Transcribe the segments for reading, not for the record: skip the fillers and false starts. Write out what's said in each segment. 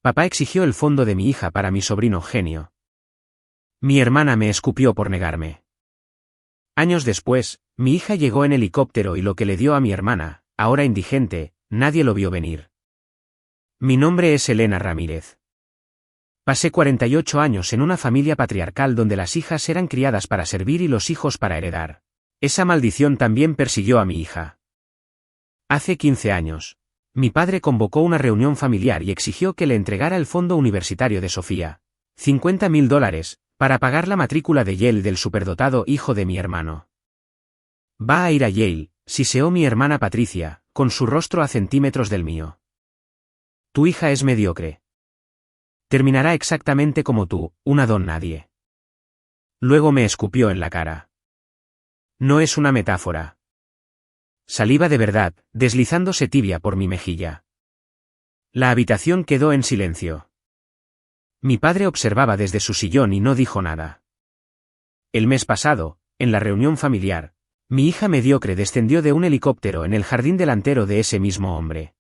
Papá exigió el fondo de mi hija para mi sobrino genio. Mi hermana me escupió por negarme. Años después, mi hija llegó en helicóptero y lo que le dio a mi hermana, ahora indigente, nadie lo vio venir. Mi nombre es Elena Ramírez. Pasé 48 años en una familia patriarcal donde las hijas eran criadas para servir y los hijos para heredar. Esa maldición también persiguió a mi hija. Hace 15 años, mi padre convocó una reunión familiar y exigió que le entregara el fondo universitario de Sofía, $50.000, para pagar la matrícula de Yale del superdotado hijo de mi hermano. Va a ir a Yale, siseó mi hermana Patricia, con su rostro a centímetros del mío. Tu hija es mediocre. Terminará exactamente como tú, una don nadie. Luego me escupió en la cara. No es una metáfora. Saliva de verdad, deslizándose tibia por mi mejilla. La habitación quedó en silencio. Mi padre observaba desde su sillón y no dijo nada. El mes pasado, en la reunión familiar, mi hija mediocre descendió de un helicóptero en el jardín delantero de ese mismo hombre.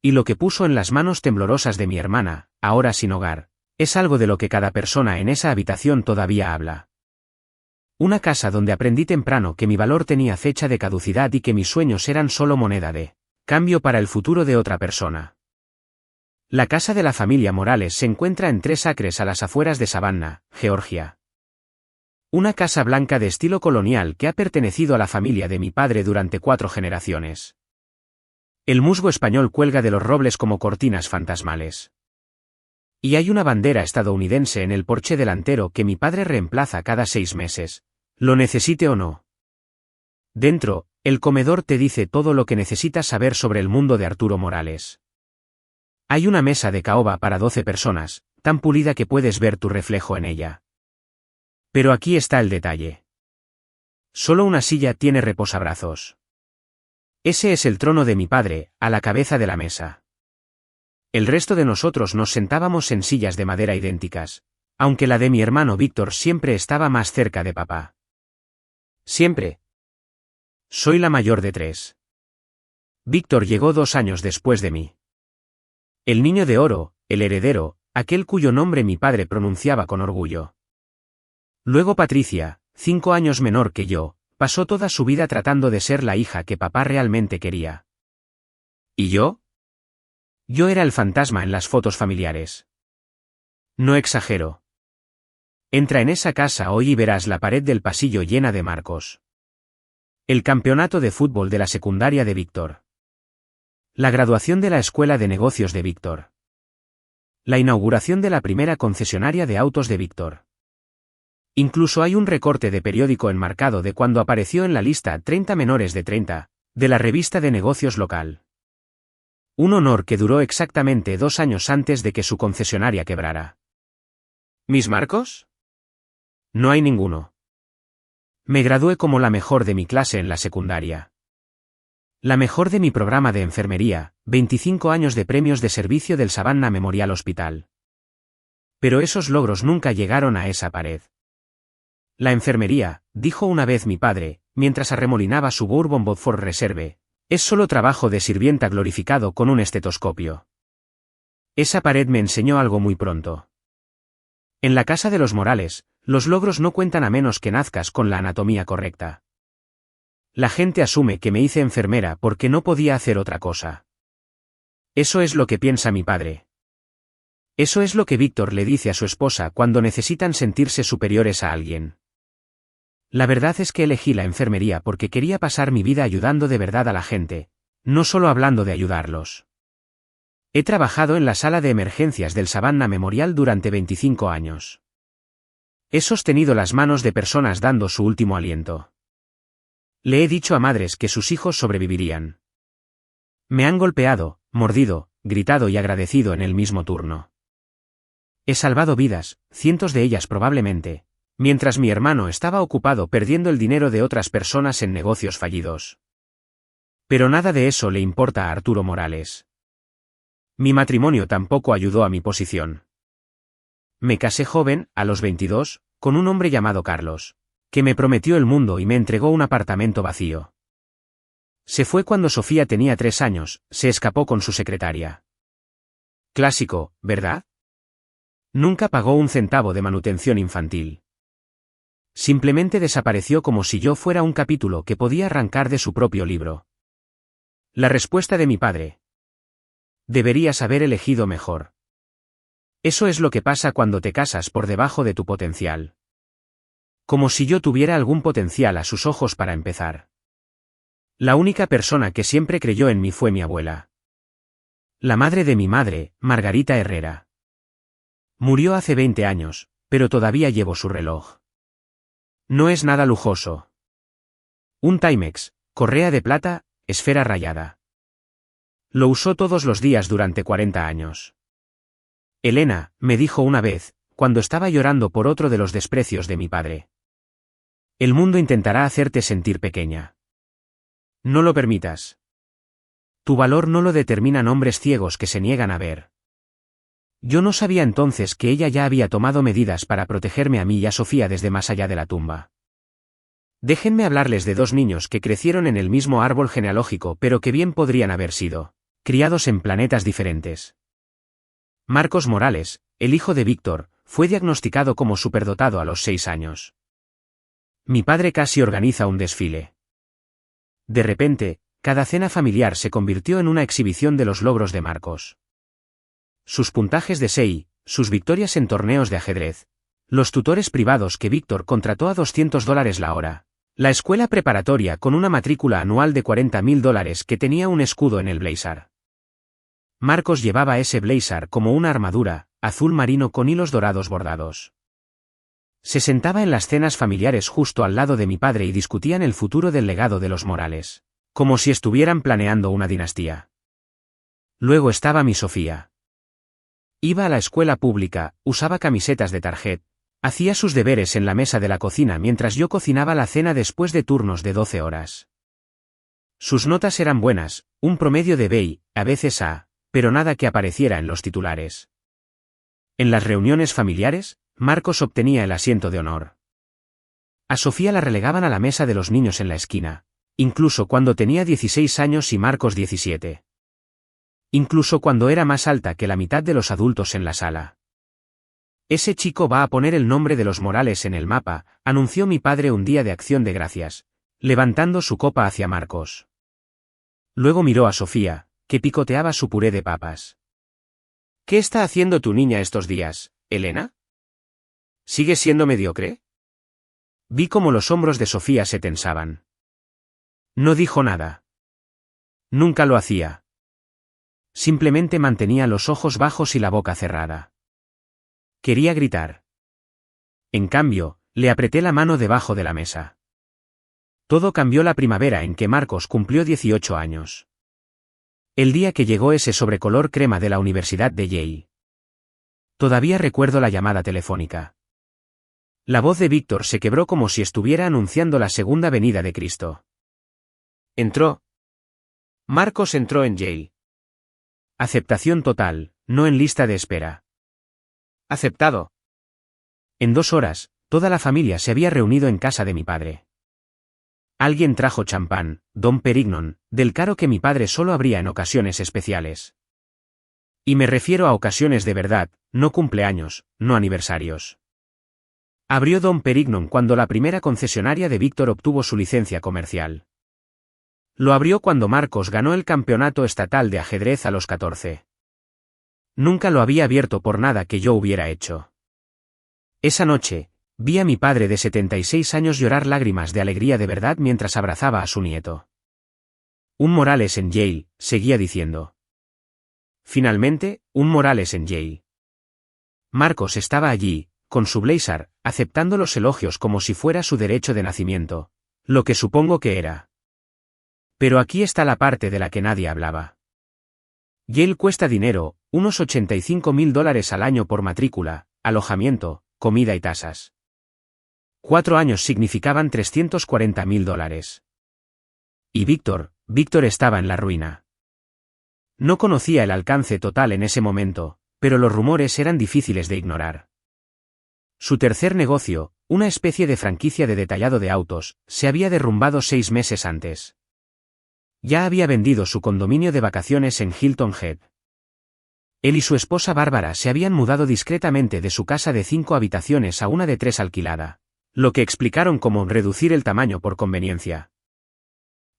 Y lo que puso en las manos temblorosas de mi hermana, ahora sin hogar, es algo de lo que cada persona en esa habitación todavía habla. Una casa donde aprendí temprano que mi valor tenía fecha de caducidad y que mis sueños eran solo moneda de cambio para el futuro de otra persona. La casa de la familia Morales se encuentra en 3 acres a las afueras de Savannah, Georgia. Una casa blanca de estilo colonial que ha pertenecido a la familia de mi padre durante 4 generaciones. El musgo español cuelga de los robles como cortinas fantasmales. Y hay una bandera estadounidense en el porche delantero que mi padre reemplaza cada 6 meses, lo necesite o no. Dentro, el comedor te dice todo lo que necesitas saber sobre el mundo de Arturo Morales. Hay una mesa de caoba para 12 personas, tan pulida que puedes ver tu reflejo en ella. Pero aquí está el detalle. Solo una silla tiene reposabrazos. Ese es el trono de mi padre, a la cabeza de la mesa. El resto de nosotros nos sentábamos en sillas de madera idénticas, aunque la de mi hermano Víctor siempre estaba más cerca de papá. Siempre. Soy la mayor de 3. Víctor llegó 2 años después de mí. El niño de oro, el heredero, aquel cuyo nombre mi padre pronunciaba con orgullo. Luego Patricia, 5 años menor que yo, pasó toda su vida tratando de ser la hija que papá realmente quería. ¿Y yo? Yo era el fantasma en las fotos familiares. No exagero. Entra en esa casa hoy y verás la pared del pasillo llena de marcos. El campeonato de fútbol de la secundaria de Víctor. La graduación de la escuela de negocios de Víctor. La inauguración de la primera concesionaria de autos de Víctor. Incluso hay un recorte de periódico enmarcado de cuando apareció en la lista 30 menores de 30, de la revista de negocios local. Un honor que duró exactamente 2 años antes de que su concesionaria quebrara. ¿Mis marcos? No hay ninguno. Me gradué como la mejor de mi clase en la secundaria. La mejor de mi programa de enfermería, 25 años de premios de servicio del Savannah Memorial Hospital. Pero esos logros nunca llegaron a esa pared. La enfermería, dijo una vez mi padre, mientras arremolinaba su Bourbon Beaufort Reserve, es solo trabajo de sirvienta glorificado con un estetoscopio. Esa pared me enseñó algo muy pronto. En la casa de los Morales, los logros no cuentan a menos que nazcas con la anatomía correcta. La gente asume que me hice enfermera porque no podía hacer otra cosa. Eso es lo que piensa mi padre. Eso es lo que Víctor le dice a su esposa cuando necesitan sentirse superiores a alguien. La verdad es que elegí la enfermería porque quería pasar mi vida ayudando de verdad a la gente, no solo hablando de ayudarlos. He trabajado en la sala de emergencias del Savannah Memorial durante 25 años. He sostenido las manos de personas dando su último aliento. Le he dicho a madres que sus hijos sobrevivirían. Me han golpeado, mordido, gritado y agradecido en el mismo turno. He salvado vidas, cientos de ellas probablemente, mientras mi hermano estaba ocupado perdiendo el dinero de otras personas en negocios fallidos. Pero nada de eso le importa a Arturo Morales. Mi matrimonio tampoco ayudó a mi posición. Me casé joven, a los 22, con un hombre llamado Carlos, que me prometió el mundo y me entregó un apartamento vacío. Se fue cuando Sofía tenía 3 años, se escapó con su secretaria. Clásico, ¿verdad? Nunca pagó un centavo de manutención infantil. Simplemente desapareció como si yo fuera un capítulo que podía arrancar de su propio libro. La respuesta de mi padre. Deberías haber elegido mejor. Eso es lo que pasa cuando te casas por debajo de tu potencial. Como si yo tuviera algún potencial a sus ojos para empezar. La única persona que siempre creyó en mí fue mi abuela. La madre de mi madre, Margarita Herrera. Murió hace 20 años, pero todavía llevo su reloj. No es nada lujoso. Un Timex, correa de plata, esfera rayada. Lo usó todos los días durante 40 años. Elena, me dijo una vez, cuando estaba llorando por otro de los desprecios de mi padre. El mundo intentará hacerte sentir pequeña. No lo permitas. Tu valor no lo determinan hombres ciegos que se niegan a ver. Yo no sabía entonces que ella ya había tomado medidas para protegerme a mí y a Sofía desde más allá de la tumba. Déjenme hablarles de dos niños que crecieron en el mismo árbol genealógico pero que bien podrían haber sido criados en planetas diferentes. Marcos Morales, el hijo de Víctor, fue diagnosticado como superdotado a los 6 años. Mi padre casi organiza un desfile. De repente, cada cena familiar se convirtió en una exhibición de los logros de Marcos. Sus puntajes de SEI, sus victorias en torneos de ajedrez, los tutores privados que Víctor contrató a $200 la hora, la escuela preparatoria con una matrícula anual de $40,000 que tenía un escudo en el blazer. Marcos llevaba ese blazer como una armadura, azul marino con hilos dorados bordados. Se sentaba en las cenas familiares justo al lado de mi padre y discutían el futuro del legado de los Morales, como si estuvieran planeando una dinastía. Luego estaba mi Sofía. Iba a la escuela pública, usaba camisetas de Target, hacía sus deberes en la mesa de la cocina mientras yo cocinaba la cena después de turnos de 12 horas. Sus notas eran buenas, un promedio de B, a veces A, pero nada que apareciera en los titulares. En las reuniones familiares, Marcos obtenía el asiento de honor. A Sofía la relegaban a la mesa de los niños en la esquina, incluso cuando tenía 16 años y Marcos 17. Incluso cuando era más alta que la mitad de los adultos en la sala. Ese chico va a poner el nombre de los Morales en el mapa, anunció mi padre un día de Acción de Gracias, levantando su copa hacia Marcos. Luego miró a Sofía, que picoteaba su puré de papas. ¿Qué está haciendo tu niña estos días, Elena? ¿Sigue siendo mediocre? Vi cómo los hombros de Sofía se tensaban. No dijo nada. Nunca lo hacía. Simplemente mantenía los ojos bajos y la boca cerrada. Quería gritar. En cambio, le apreté la mano debajo de la mesa. Todo cambió la primavera en que Marcos cumplió 18 años. El día que llegó ese sobrecolor crema de la Universidad de Yale. Todavía recuerdo la llamada telefónica. La voz de Víctor se quebró como si estuviera anunciando la segunda venida de Cristo. Entró. Marcos entró en Yale. Aceptación total, no en lista de espera. Aceptado. En 2 horas, toda la familia se había reunido en casa de mi padre. Alguien trajo champán, Dom Perignon, del caro que mi padre solo abría en ocasiones especiales. Y me refiero a ocasiones de verdad, no cumpleaños, no aniversarios. Abrió Dom Perignon cuando la primera concesionaria de Víctor obtuvo su licencia comercial. Lo abrió cuando Marcos ganó el campeonato estatal de ajedrez a los 14. Nunca lo había abierto por nada que yo hubiera hecho. Esa noche, vi a mi padre de 76 años llorar lágrimas de alegría de verdad mientras abrazaba a su nieto. Un Morales en Yale, seguía diciendo. Finalmente, un Morales en Yale. Marcos estaba allí, con su blazer, aceptando los elogios como si fuera su derecho de nacimiento, lo que supongo que era. Pero aquí está la parte de la que nadie hablaba. Yale cuesta dinero, unos $85,000 al año por matrícula, alojamiento, comida y tasas. 4 años significaban $340,000. Y Víctor estaba en la ruina. No conocía el alcance total en ese momento, pero los rumores eran difíciles de ignorar. Su tercer negocio, una especie de franquicia de detallado de autos, se había derrumbado 6 meses antes. Ya había vendido su condominio de vacaciones en Hilton Head. Él y su esposa Bárbara se habían mudado discretamente de su casa de 5 habitaciones a una de 3 alquilada, lo que explicaron como reducir el tamaño por conveniencia.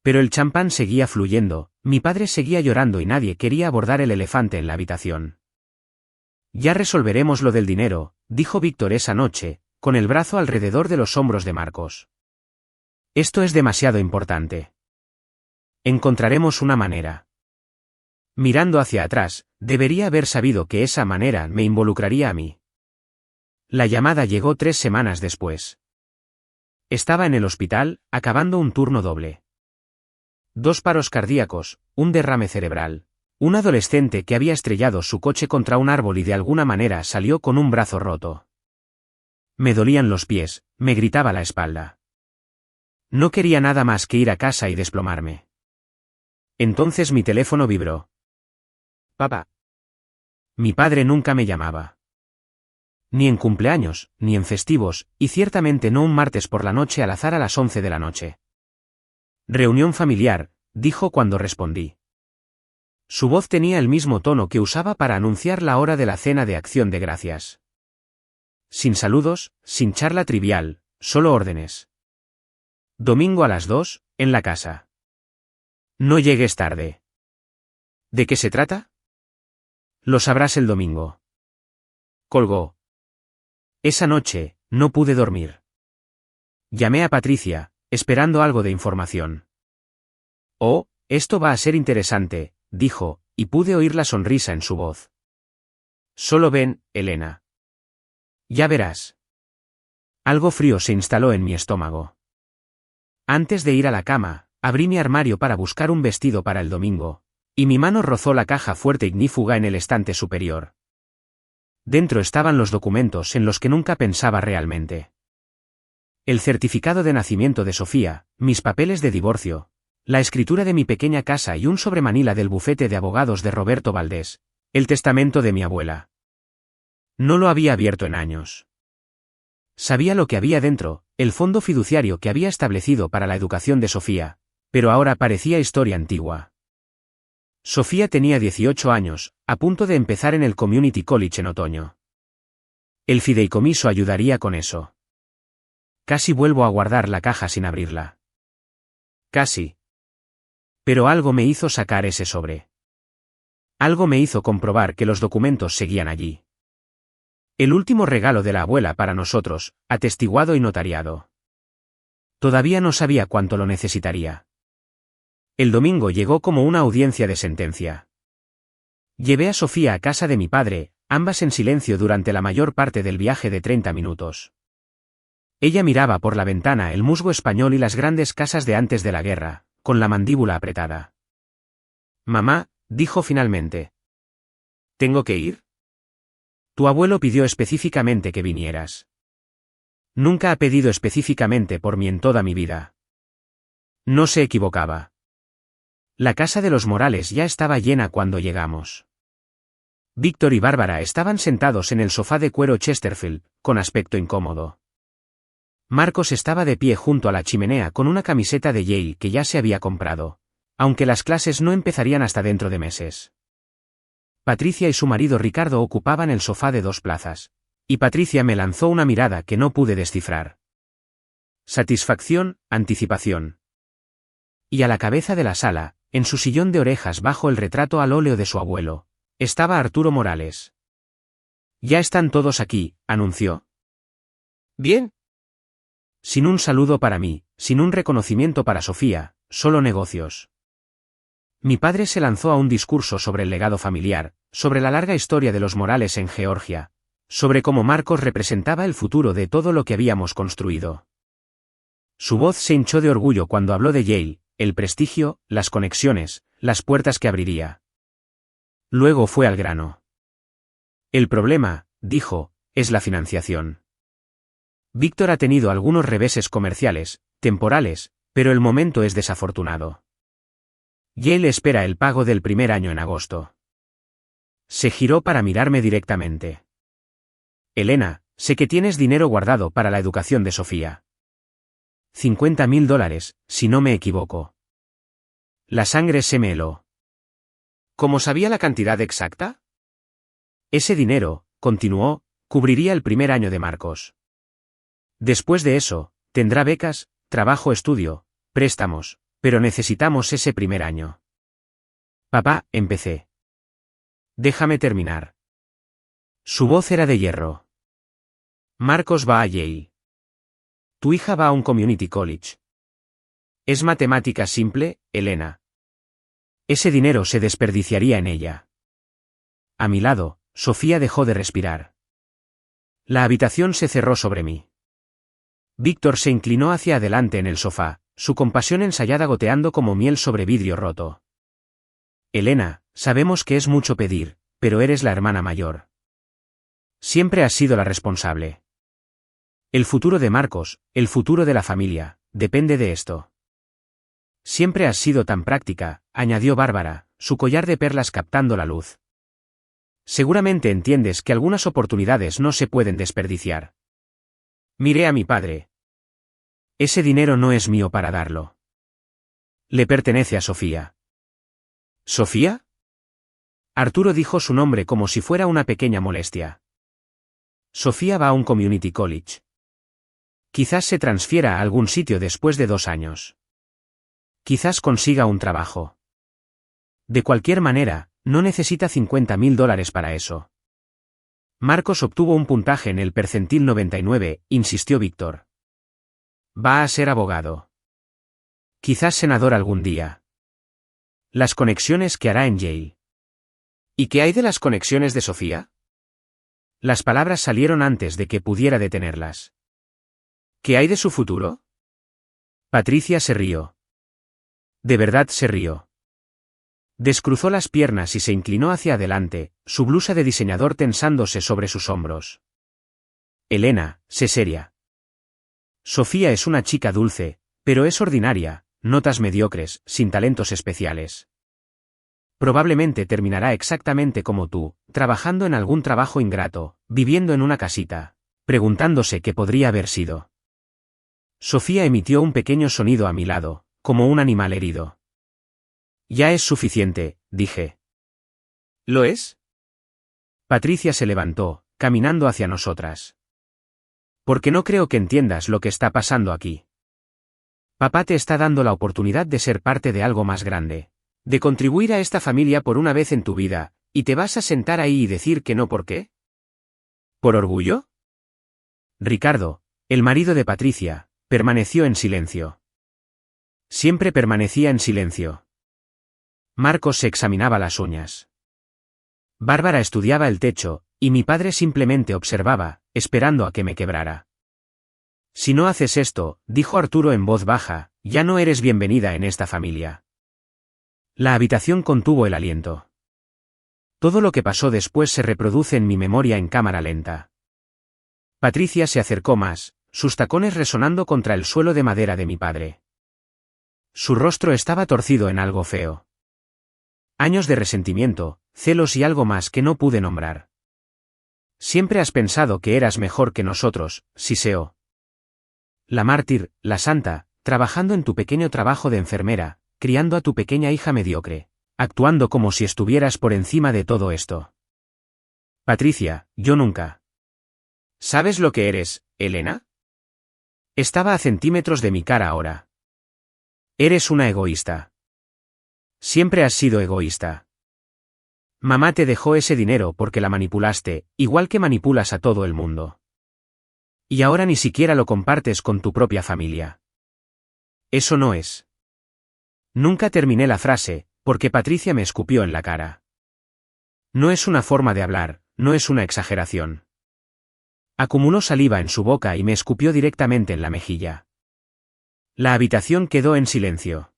Pero el champán seguía fluyendo, mi padre seguía llorando y nadie quería abordar el elefante en la habitación. Ya resolveremos lo del dinero, dijo Víctor esa noche, con el brazo alrededor de los hombros de Marcos. Esto es demasiado importante. Encontraremos una manera. Mirando hacia atrás, debería haber sabido que esa manera me involucraría a mí. La llamada llegó 3 semanas después. Estaba en el hospital, acabando un turno doble. 2 paros cardíacos, un derrame cerebral. Un adolescente que había estrellado su coche contra un árbol y de alguna manera salió con un brazo roto. Me dolían los pies, me gritaba la espalda. No quería nada más que ir a casa y desplomarme. Entonces mi teléfono vibró. Papá. Mi padre nunca me llamaba. Ni en cumpleaños, ni en festivos, y ciertamente no un martes por la noche al azar a las 11 de la noche. Reunión familiar, dijo cuando respondí. Su voz tenía el mismo tono que usaba para anunciar la hora de la cena de Acción de Gracias. Sin saludos, sin charla trivial, solo órdenes. Domingo a las 2, en la casa. No llegues tarde. ¿De qué se trata? Lo sabrás el domingo. Colgó. Esa noche, no pude dormir. Llamé a Patricia, esperando algo de información. Oh, esto va a ser interesante, dijo, y pude oír la sonrisa en su voz. Solo ven, Elena. Ya verás. Algo frío se instaló en mi estómago. Antes de ir a la cama, abrí mi armario para buscar un vestido para el domingo, y mi mano rozó la caja fuerte ignífuga en el estante superior. Dentro estaban los documentos en los que nunca pensaba realmente. El certificado de nacimiento de Sofía, mis papeles de divorcio, la escritura de mi pequeña casa y un sobremanila del bufete de abogados de Roberto Valdés, el testamento de mi abuela. No lo había abierto en años. Sabía lo que había dentro, el fondo fiduciario que había establecido para la educación de Sofía, pero ahora parecía historia antigua. Sofía tenía 18 años, a punto de empezar en el Community College en otoño. El fideicomiso ayudaría con eso. Casi vuelvo a guardar la caja sin abrirla. Casi. Pero algo me hizo sacar ese sobre. Algo me hizo comprobar que los documentos seguían allí. El último regalo de la abuela para nosotros, atestiguado y notariado. Todavía no sabía cuánto lo necesitaría. El domingo llegó como una audiencia de sentencia. Llevé a Sofía a casa de mi padre, ambas en silencio durante la mayor parte del viaje de 30 minutos. Ella miraba por la ventana el musgo español y las grandes casas de antes de la guerra, con la mandíbula apretada. Mamá, dijo finalmente. ¿Tengo que ir? Tu abuelo pidió específicamente que vinieras. Nunca ha pedido específicamente por mí en toda mi vida. No se equivocaba. La casa de los Morales ya estaba llena cuando llegamos. Víctor y Bárbara estaban sentados en el sofá de cuero Chesterfield, con aspecto incómodo. Marcos estaba de pie junto a la chimenea con una camiseta de Yale que ya se había comprado, aunque las clases no empezarían hasta dentro de meses. Patricia y su marido Ricardo ocupaban el sofá de 2 plazas, y Patricia me lanzó una mirada que no pude descifrar. Satisfacción, anticipación. Y a la cabeza de la sala, en su sillón de orejas bajo el retrato al óleo de su abuelo, estaba Arturo Morales. Ya están todos aquí, anunció. Bien. Sin un saludo para mí, sin un reconocimiento para Sofía, solo negocios. Mi padre se lanzó a un discurso sobre el legado familiar, sobre la larga historia de los Morales en Georgia, sobre cómo Marcos representaba el futuro de todo lo que habíamos construido. Su voz se hinchó de orgullo cuando habló de Yale, el prestigio, las conexiones, las puertas que abriría. Luego fue al grano. El problema, dijo, es la financiación. Víctor ha tenido algunos reveses comerciales, temporales, pero el momento es desafortunado. Yale espera el pago del primer año en agosto. Se giró para mirarme directamente. Elena, sé que tienes dinero guardado para la educación de Sofía. $50.000, si no me equivoco. La sangre se me heló. ¿Cómo sabía la cantidad exacta? Ese dinero, continuó, cubriría el primer año de Marcos. Después de eso, tendrá becas, trabajo-estudio, préstamos, pero necesitamos ese primer año. Papá, empecé. Déjame terminar. Su voz era de hierro. Marcos va a Yale. Tu hija va a un community college. Es matemática simple, Elena. Ese dinero se desperdiciaría en ella. A mi lado, Sofía dejó de respirar. La habitación se cerró sobre mí. Víctor se inclinó hacia adelante en el sofá, su compasión ensayada goteando como miel sobre vidrio roto. Elena, sabemos que es mucho pedir, pero eres la hermana mayor. Siempre has sido la responsable. El futuro de Marcos, el futuro de la familia, depende de esto. Siempre has sido tan práctica, añadió Bárbara, su collar de perlas captando la luz. Seguramente entiendes que algunas oportunidades no se pueden desperdiciar. Miré a mi padre. Ese dinero no es mío para darlo. Le pertenece a Sofía. ¿Sofía? Arturo dijo su nombre como si fuera una pequeña molestia. Sofía va a un community college. Quizás se transfiera a algún sitio después de 2 años. Quizás consiga un trabajo. De cualquier manera, no necesita $50.000 para eso. Marcos obtuvo un puntaje en el percentil 99, insistió Víctor. Va a ser abogado. Quizás senador algún día. Las conexiones que hará en Yale. ¿Y qué hay de las conexiones de Sofía? Las palabras salieron antes de que pudiera detenerlas. ¿Qué hay de su futuro? Patricia se rió. De verdad se rió. Descruzó las piernas y se inclinó hacia adelante, su blusa de diseñador tensándose sobre sus hombros. Elena, sé seria. Sofía es una chica dulce, pero es ordinaria, notas mediocres, sin talentos especiales. Probablemente terminará exactamente como tú, trabajando en algún trabajo ingrato, viviendo en una casita, preguntándose qué podría haber sido. Sofía emitió un pequeño sonido a mi lado, como un animal herido. Ya es suficiente, dije. ¿Lo es? Patricia se levantó, caminando hacia nosotras. Porque no creo que entiendas lo que está pasando aquí. Papá te está dando la oportunidad de ser parte de algo más grande, de contribuir a esta familia por una vez en tu vida, y te vas a sentar ahí y decir que no. ¿Por qué? ¿Por orgullo? Ricardo, el marido de Patricia, permaneció en silencio. Siempre permanecía en silencio. Marcos se examinaba las uñas. Bárbara estudiaba el techo, y mi padre simplemente observaba, esperando a que me quebrara. Si no haces esto, dijo Arturo en voz baja, ya no eres bienvenida en esta familia. La habitación contuvo el aliento. Todo lo que pasó después se reproduce en mi memoria en cámara lenta. Patricia se acercó más, sus tacones resonando contra el suelo de madera de mi padre. Su rostro estaba torcido en algo feo. Años de resentimiento, celos y algo más que no pude nombrar. Siempre has pensado que eras mejor que nosotros, siseó. La mártir, la santa, trabajando en tu pequeño trabajo de enfermera, criando a tu pequeña hija mediocre, actuando como si estuvieras por encima de todo esto. Patricia, yo nunca. ¿Sabes lo que eres, Elena? Estaba a centímetros de mi cara ahora. Eres una egoísta. Siempre has sido egoísta. Mamá te dejó ese dinero porque la manipulaste, igual que manipulas a todo el mundo. Y ahora ni siquiera lo compartes con tu propia familia. Eso no es. Nunca terminé la frase, porque Patricia me escupió en la cara. No es una forma de hablar, no es una exageración. Acumuló saliva en su boca y me escupió directamente en la mejilla. La habitación quedó en silencio.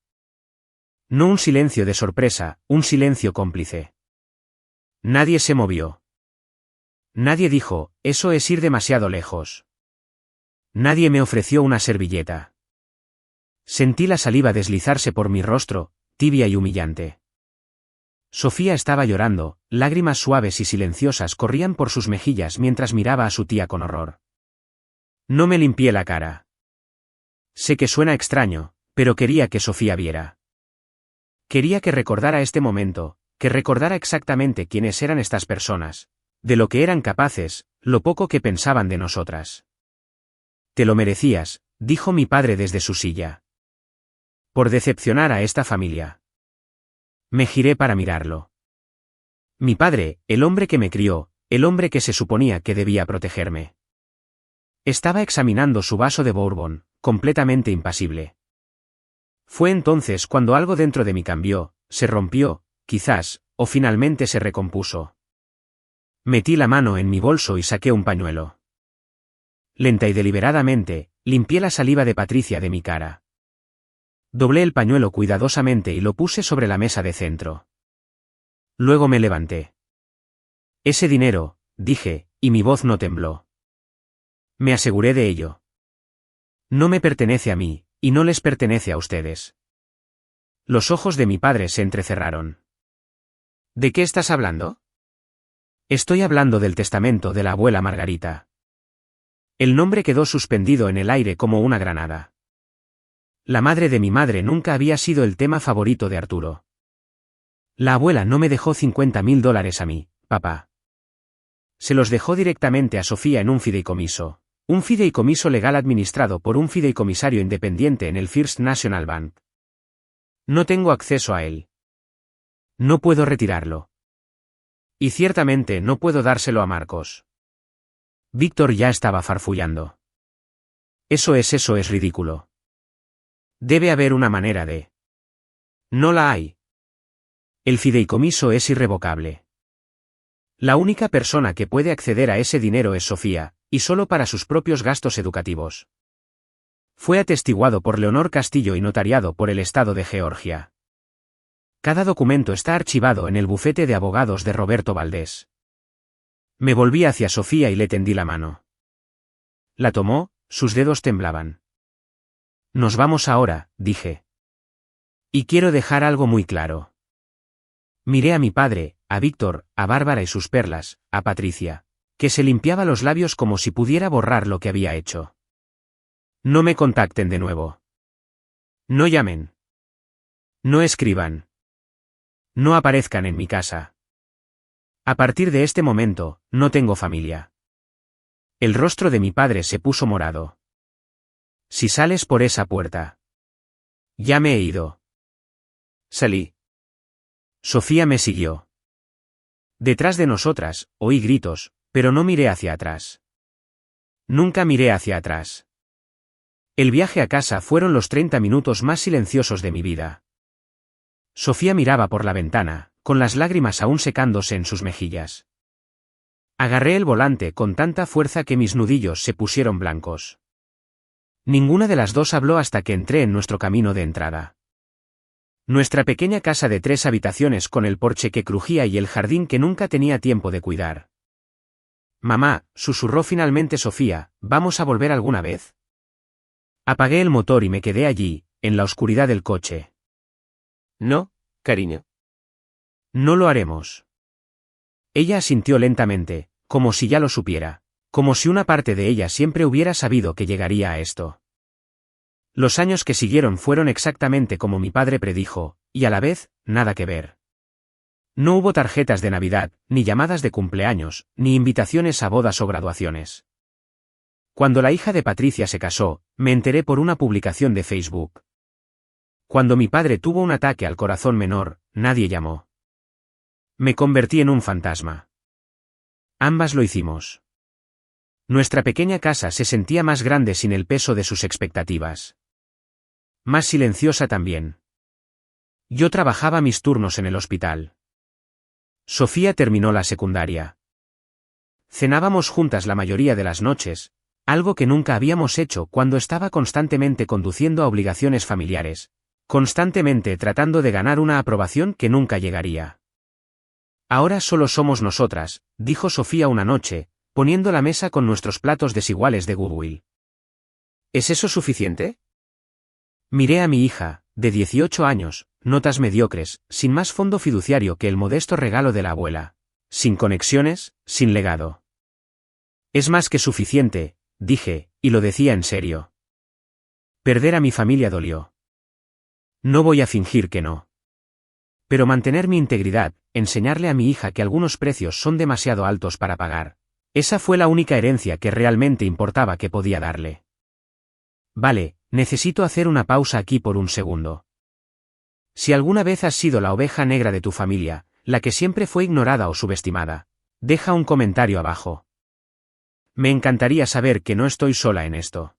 No un silencio de sorpresa, un silencio cómplice. Nadie se movió. Nadie dijo, eso es ir demasiado lejos. Nadie me ofreció una servilleta. Sentí la saliva deslizarse por mi rostro, tibia y humillante. Sofía estaba llorando, lágrimas suaves y silenciosas corrían por sus mejillas mientras miraba a su tía con horror. No me limpié la cara. Sé que suena extraño, pero quería que Sofía viera. Quería que recordara este momento, que recordara exactamente quiénes eran estas personas, De lo que eran capaces, lo poco que pensaban de nosotras. Te lo merecías, dijo mi padre desde su silla. Por decepcionar a esta familia. Me giré para mirarlo. Mi padre, el hombre que me crió, el hombre que se suponía que debía protegerme. Estaba examinando su vaso de bourbon, completamente impasible. Fue entonces cuando algo dentro de mí cambió, se rompió, quizás, o finalmente se recompuso. Metí la mano en mi bolso y saqué un pañuelo. Lenta y deliberadamente, limpié la saliva de Patricia de mi cara. Doblé el pañuelo cuidadosamente y lo puse sobre la mesa de centro. Luego me levanté. Ese dinero, dije, y mi voz no tembló. Me aseguré de ello. No me pertenece a mí, y no les pertenece a ustedes. Los ojos de mi padre se entrecerraron. ¿De qué estás hablando? Estoy hablando del testamento de la abuela Margarita. El nombre quedó suspendido en el aire como una granada. La madre de mi madre nunca había sido el tema favorito de Arturo. La abuela no me dejó $50.000 a mí, papá. Se los dejó directamente a Sofía en un fideicomiso. Un fideicomiso legal administrado por un fideicomisario independiente en el First National Bank. No tengo acceso a él. No puedo retirarlo. Y ciertamente no puedo dárselo a Marcos. Víctor ya estaba farfullando. Eso es ridículo. Debe haber una manera de... No la hay. El fideicomiso es irrevocable. La única persona que puede acceder a ese dinero es Sofía, y solo para sus propios gastos educativos. Fue atestiguado por Leonor Castillo y notariado por el Estado de Georgia. Cada documento está archivado en el bufete de abogados de Roberto Valdés. Me volví hacia Sofía y le tendí la mano. La tomó, sus dedos temblaban. Nos vamos ahora, dije. Y quiero dejar algo muy claro. Miré a mi padre, a Víctor, a Bárbara y sus perlas, a Patricia, que se limpiaba los labios como si pudiera borrar lo que había hecho. No me contacten de nuevo. No llamen. No escriban. No aparezcan en mi casa. A partir de este momento, no tengo familia. El rostro de mi padre se puso morado. Si sales por esa puerta. Ya me he ido. Salí. Sofía me siguió. Detrás de nosotras, oí gritos, pero no miré hacia atrás. Nunca miré hacia atrás. El viaje a casa fueron los 30 minutos más silenciosos de mi vida. Sofía miraba por la ventana, con las lágrimas aún secándose en sus mejillas. Agarré el volante con tanta fuerza que mis nudillos se pusieron blancos. Ninguna de las dos habló hasta que entré en nuestro camino de entrada. Nuestra pequeña casa de 3 habitaciones con el porche que crujía y el jardín que nunca tenía tiempo de cuidar. Mamá, susurró finalmente Sofía, ¿vamos a volver alguna vez? Apagué el motor y me quedé allí, en la oscuridad del coche. No, cariño. No lo haremos. Ella asintió lentamente, como si ya lo supiera, como si una parte de ella siempre hubiera sabido que llegaría a esto. Los años que siguieron fueron exactamente como mi padre predijo, y a la vez, nada que ver. No hubo tarjetas de Navidad, ni llamadas de cumpleaños, ni invitaciones a bodas o graduaciones. Cuando la hija de Patricia se casó, me enteré por una publicación de Facebook. Cuando mi padre tuvo un ataque al corazón menor, nadie llamó. Me convertí en un fantasma. Ambas lo hicimos. Nuestra pequeña casa se sentía más grande sin el peso de sus expectativas. Más silenciosa también. Yo trabajaba mis turnos en el hospital. Sofía terminó la secundaria. Cenábamos juntas la mayoría de las noches, algo que nunca habíamos hecho cuando estaba constantemente conduciendo a obligaciones familiares, constantemente tratando de ganar una aprobación que nunca llegaría. Ahora solo somos nosotras, dijo Sofía una noche, poniendo la mesa con nuestros platos desiguales de Goodwill. ¿Es eso suficiente? Miré a mi hija, de 18 años, notas mediocres, sin más fondo fiduciario que el modesto regalo de la abuela. Sin conexiones, sin legado. Es más que suficiente, dije, y lo decía en serio. Perder a mi familia dolió. No voy a fingir que no. Pero mantener mi integridad, enseñarle a mi hija que algunos precios son demasiado altos para pagar. Esa fue la única herencia que realmente importaba que podía darle. Vale, necesito hacer una pausa aquí por un segundo. Si alguna vez has sido la oveja negra de tu familia, la que siempre fue ignorada o subestimada, deja un comentario abajo. Me encantaría saber que no estoy sola en esto.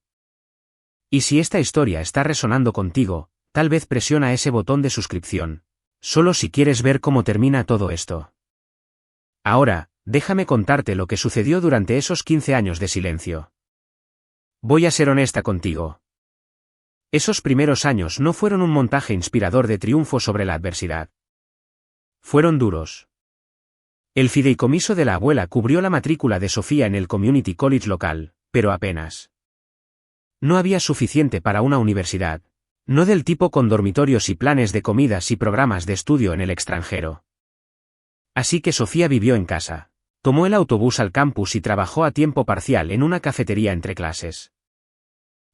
Y si esta historia está resonando contigo, tal vez presiona ese botón de suscripción, solo si quieres ver cómo termina todo esto. Ahora, déjame contarte lo que sucedió durante esos 15 años de silencio. Voy a ser honesta contigo. Esos primeros años no fueron un montaje inspirador de triunfo sobre la adversidad. Fueron duros. El fideicomiso de la abuela cubrió la matrícula de Sofía en el Community College local, pero apenas. No había suficiente para una universidad, no del tipo con dormitorios y planes de comidas y programas de estudio en el extranjero. Así que Sofía vivió en casa, tomó el autobús al campus y trabajó a tiempo parcial en una cafetería entre clases.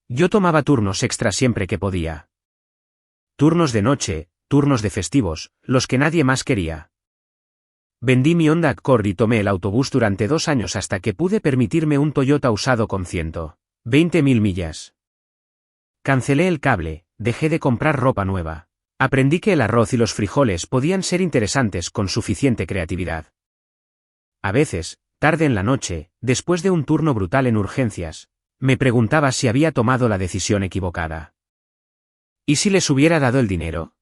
Yo tomaba turnos extra siempre que podía. Turnos de noche, turnos de festivos, los que nadie más quería. Vendí mi Honda Accord y tomé el autobús durante 2 años hasta que pude permitirme un Toyota usado con 120.000 millas. Cancelé el cable, dejé de comprar ropa nueva. Aprendí que el arroz y los frijoles podían ser interesantes con suficiente creatividad. A veces, tarde en la noche, después de un turno brutal en urgencias, me preguntaba si había tomado la decisión equivocada. ¿Y si les hubiera dado el dinero?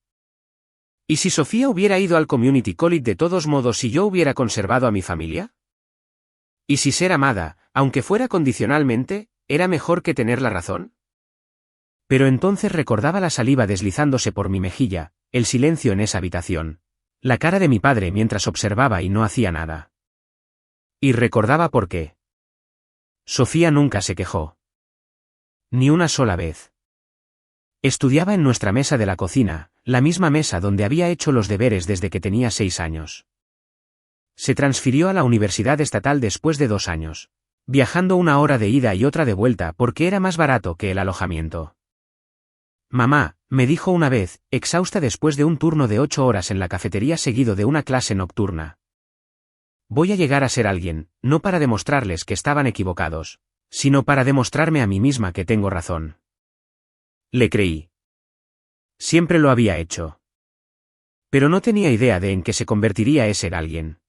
¿Y si Sofía hubiera ido al Community College de todos modos y yo hubiera conservado a mi familia? ¿Y si ser amada, aunque fuera condicionalmente, era mejor que tener la razón? Pero entonces recordaba la saliva deslizándose por mi mejilla, el silencio en esa habitación, la cara de mi padre mientras observaba y no hacía nada. Y recordaba por qué. Sofía nunca se quejó. Ni una sola vez. Estudiaba en nuestra mesa de la cocina, la misma mesa donde había hecho los deberes desde que tenía 6 años. Se transfirió a la Universidad Estatal después de 2 años, viajando 1 hora de ida y otra de vuelta porque era más barato que el alojamiento. Mamá, me dijo una vez, exhausta después de un turno de 8 horas en la cafetería seguido de una clase nocturna. Voy a llegar a ser alguien, no para demostrarles que estaban equivocados, sino para demostrarme a mí misma que tengo razón. Le creí. Siempre lo había hecho. Pero no tenía idea de en qué se convertiría ese alguien.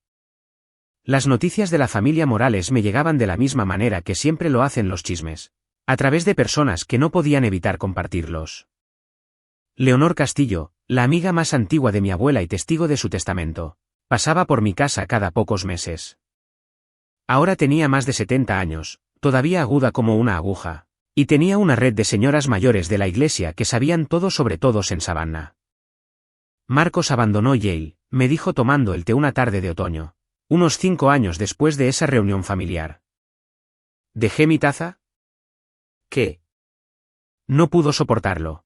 Las noticias de la familia Morales me llegaban de la misma manera que siempre lo hacen los chismes, a través de personas que no podían evitar compartirlos. Leonor Castillo, la amiga más antigua de mi abuela y testigo de su testamento, pasaba por mi casa cada pocos meses. Ahora tenía más de 70 años, todavía aguda como una aguja, y tenía una red de señoras mayores de la iglesia que sabían todo sobre todos en Savannah. Marcos abandonó Yale, me dijo tomando el té una tarde de otoño, unos 5 años después de esa reunión familiar. ¿Dejé mi taza? ¿Qué? No pudo soportarlo.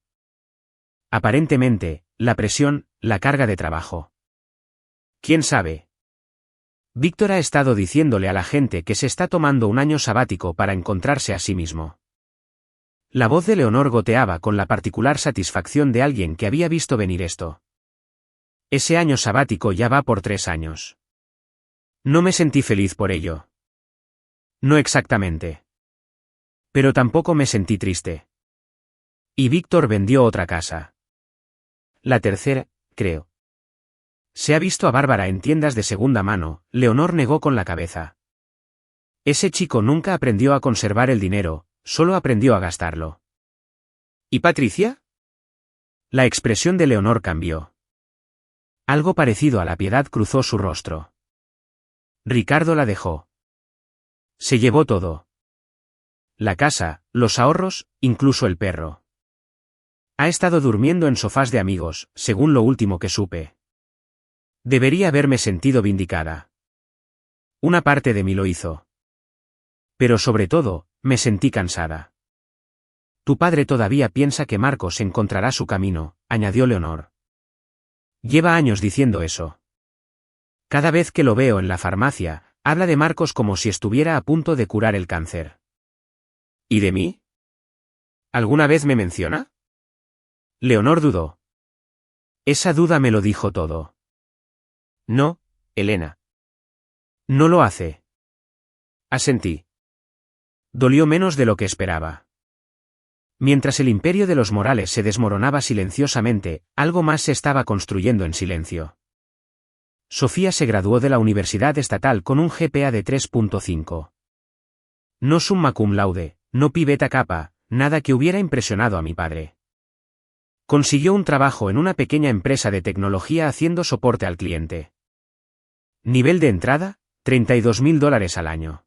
Aparentemente, la presión, la carga de trabajo. ¿Quién sabe? Víctor ha estado diciéndole a la gente que se está tomando un año sabático para encontrarse a sí mismo. La voz de Leonor goteaba con la particular satisfacción de alguien que había visto venir esto. Ese año sabático ya va por 3 años. No me sentí feliz por ello. No exactamente. Pero tampoco me sentí triste. Y Víctor vendió otra casa. La tercera, creo. Se ha visto a Bárbara en tiendas de segunda mano, Leonor negó con la cabeza. Ese chico nunca aprendió a conservar el dinero, solo aprendió a gastarlo. ¿Y Patricia? La expresión de Leonor cambió. Algo parecido a la piedad cruzó su rostro. Ricardo la dejó. Se llevó todo. La casa, los ahorros, incluso el perro. Ha estado durmiendo en sofás de amigos, según lo último que supe. Debería haberme sentido vindicada. Una parte de mí lo hizo. Pero sobre todo, me sentí cansada. Tu padre todavía piensa que Marcos encontrará su camino, añadió Leonor. Lleva años diciendo eso. Cada vez que lo veo en la farmacia, habla de Marcos como si estuviera a punto de curar el cáncer. ¿Y de mí? ¿Alguna vez me menciona? Leonor dudó. Esa duda me lo dijo todo. No, Elena. No lo hace. Asentí. Dolió menos de lo que esperaba. Mientras el imperio de los Morales se desmoronaba silenciosamente, algo más se estaba construyendo en silencio. Sofía se graduó de la Universidad Estatal con un GPA de 3.5. No summa cum laude, no pibeta capa, nada que hubiera impresionado a mi padre. Consiguió un trabajo en una pequeña empresa de tecnología haciendo soporte al cliente. Nivel de entrada, $32.000 al año.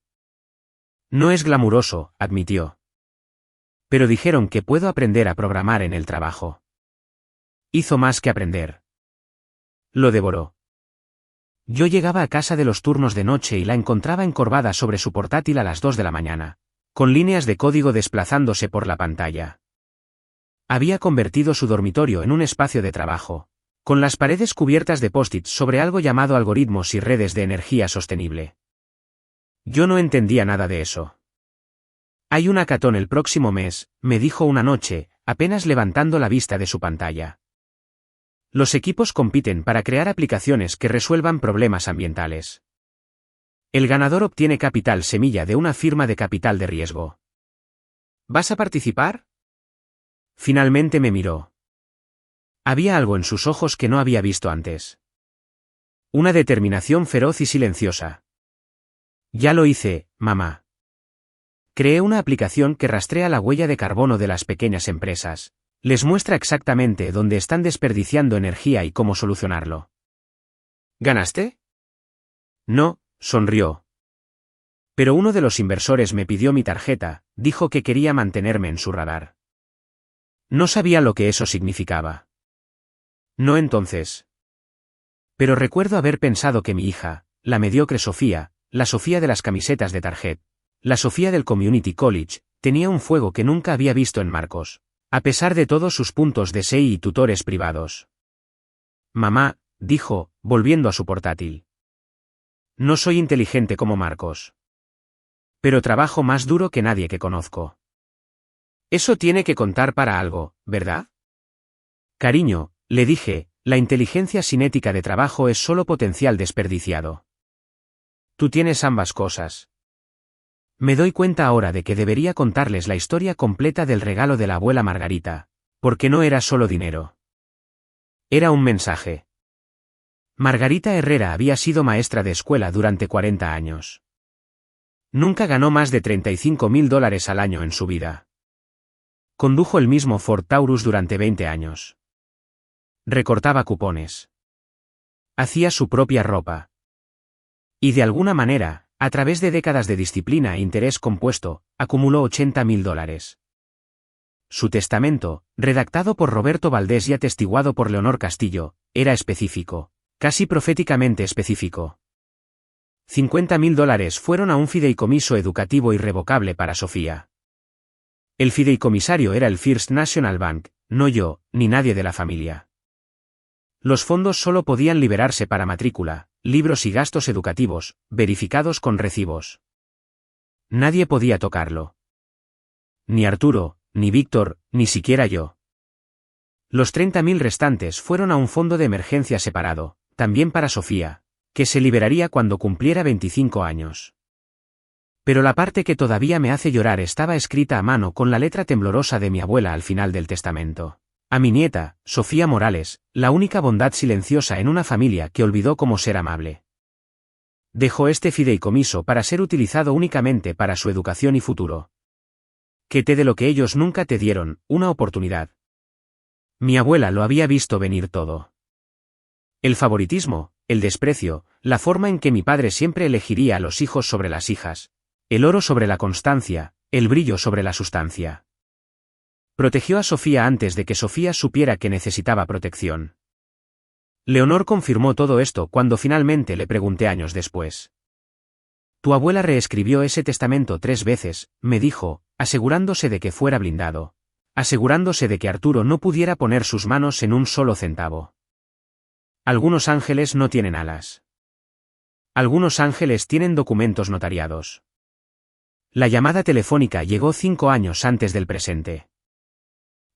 No es glamuroso, admitió. Pero dijeron que puedo aprender a programar en el trabajo. Hizo más que aprender. Lo devoró. Yo llegaba a casa de los turnos de noche y la encontraba encorvada sobre su portátil a las 2 de la mañana, con líneas de código desplazándose por la pantalla. Había convertido su dormitorio en un espacio de trabajo, con las paredes cubiertas de post-its sobre algo llamado algoritmos y redes de energía sostenible. Yo no entendía nada de eso. Hay un hackathon el próximo mes, me dijo una noche, apenas levantando la vista de su pantalla. Los equipos compiten para crear aplicaciones que resuelvan problemas ambientales. El ganador obtiene capital semilla de una firma de capital de riesgo. ¿Vas a participar? Finalmente me miró. Había algo en sus ojos que no había visto antes. Una determinación feroz y silenciosa. Ya lo hice, mamá. Creé una aplicación que rastrea la huella de carbono de las pequeñas empresas. Les muestra exactamente dónde están desperdiciando energía y cómo solucionarlo. ¿Ganaste? No, sonrió. Pero uno de los inversores me pidió mi tarjeta, dijo que quería mantenerme en su radar. No sabía lo que eso significaba. No entonces. Pero recuerdo haber pensado que mi hija, la mediocre Sofía, la Sofía de las camisetas de Target, la Sofía del Community College, tenía un fuego que nunca había visto en Marcos. A pesar de todos sus puntos de SEI y tutores privados. Mamá, dijo, volviendo a su portátil. No soy inteligente como Marcos. Pero trabajo más duro que nadie que conozco. Eso tiene que contar para algo, ¿verdad? Cariño, le dije, la inteligencia cinética de trabajo es solo potencial desperdiciado. Tú tienes ambas cosas. Me doy cuenta ahora de que debería contarles la historia completa del regalo de la abuela Margarita, porque no era solo dinero. Era un mensaje. Margarita Herrera había sido maestra de escuela durante 40 años. Nunca ganó más de $35.000 al año en su vida. Condujo el mismo Ford Taurus durante 20 años. Recortaba cupones. Hacía su propia ropa. Y de alguna manera, a través de décadas de disciplina e interés compuesto, acumuló $80.000. Su testamento, redactado por Roberto Valdés y atestiguado por Leonor Castillo, era específico, casi proféticamente específico. $50.000 fueron a un fideicomiso educativo irrevocable para Sofía. El fideicomisario era el First National Bank, no yo, ni nadie de la familia. Los fondos solo podían liberarse para matrícula, libros y gastos educativos, verificados con recibos. Nadie podía tocarlo. Ni Arturo, ni Víctor, ni siquiera yo. Los 30.000 restantes fueron a un fondo de emergencia separado, también para Sofía, que se liberaría cuando cumpliera 25 años. Pero la parte que todavía me hace llorar estaba escrita a mano con la letra temblorosa de mi abuela al final del testamento. A mi nieta, Sofía Morales, la única bondad silenciosa en una familia que olvidó cómo ser amable. Dejó este fideicomiso para ser utilizado únicamente para su educación y futuro. Que te dé lo que ellos nunca te dieron, una oportunidad. Mi abuela lo había visto venir todo. El favoritismo, el desprecio, la forma en que mi padre siempre elegiría a los hijos sobre las hijas, el oro sobre la constancia, el brillo sobre la sustancia. Protegió a Sofía antes de que Sofía supiera que necesitaba protección. Leonor confirmó todo esto cuando finalmente le pregunté años después. Tu abuela reescribió ese testamento 3 veces, me dijo, asegurándose de que fuera blindado, asegurándose de que Arturo no pudiera poner sus manos en un solo centavo. Algunos ángeles no tienen alas. Algunos ángeles tienen documentos notariados. La llamada telefónica llegó 5 años antes del presente.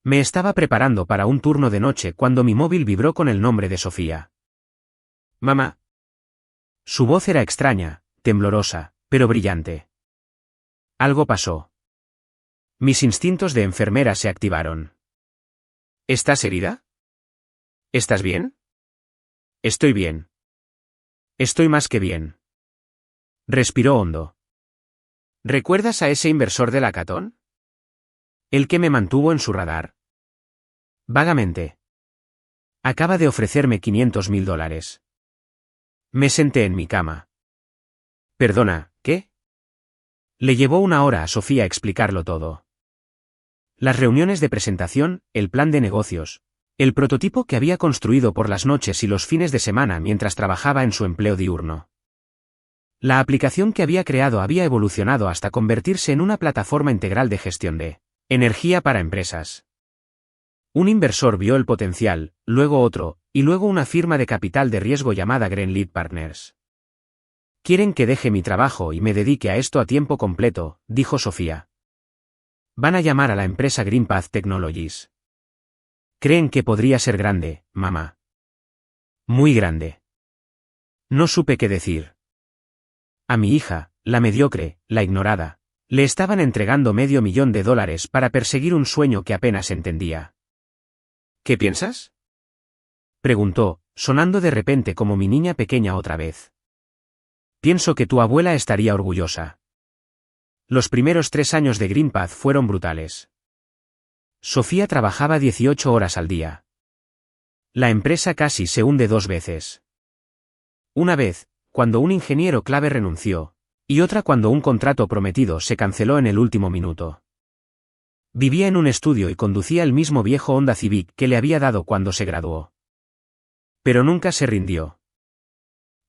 Me estaba preparando para un turno de noche cuando mi móvil vibró con el nombre de Sofía. Mamá. Su voz era extraña, temblorosa, pero brillante. Algo pasó. Mis instintos de enfermera se activaron. ¿Estás herida? ¿Estás bien? Estoy bien. Estoy más que bien. Respiró hondo. ¿Recuerdas a ese inversor del hackathon? El que me mantuvo en su radar. Vagamente. Acaba de ofrecerme $500.000. Me senté en mi cama. Perdona, ¿qué? Le llevó una hora a Sofía explicarlo todo. Las reuniones de presentación, el plan de negocios, el prototipo que había construido por las noches y los fines de semana mientras trabajaba en su empleo diurno. La aplicación que había creado había evolucionado hasta convertirse en una plataforma integral de gestión de energía para empresas. Un inversor vio el potencial, luego otro, y luego una firma de capital de riesgo llamada Greenleaf Partners. Quieren que deje mi trabajo y me dedique a esto a tiempo completo, dijo Sofía. Van a llamar a la empresa GreenPath Technologies. Creen que podría ser grande, mamá. Muy grande. No supe qué decir. A mi hija, la mediocre, la ignorada, le estaban entregando $500,000 para perseguir un sueño que apenas entendía. ¿Qué piensas? Preguntó, sonando de repente como mi niña pequeña otra vez. Pienso que tu abuela estaría orgullosa. Los primeros 3 años de GreenPath fueron brutales. Sofía trabajaba 18 horas al día. La empresa casi se hunde 2 veces. Una vez, cuando un ingeniero clave renunció, y otra cuando un contrato prometido se canceló en el último minuto. Vivía en un estudio y conducía el mismo viejo Honda Civic que le había dado cuando se graduó. Pero nunca se rindió.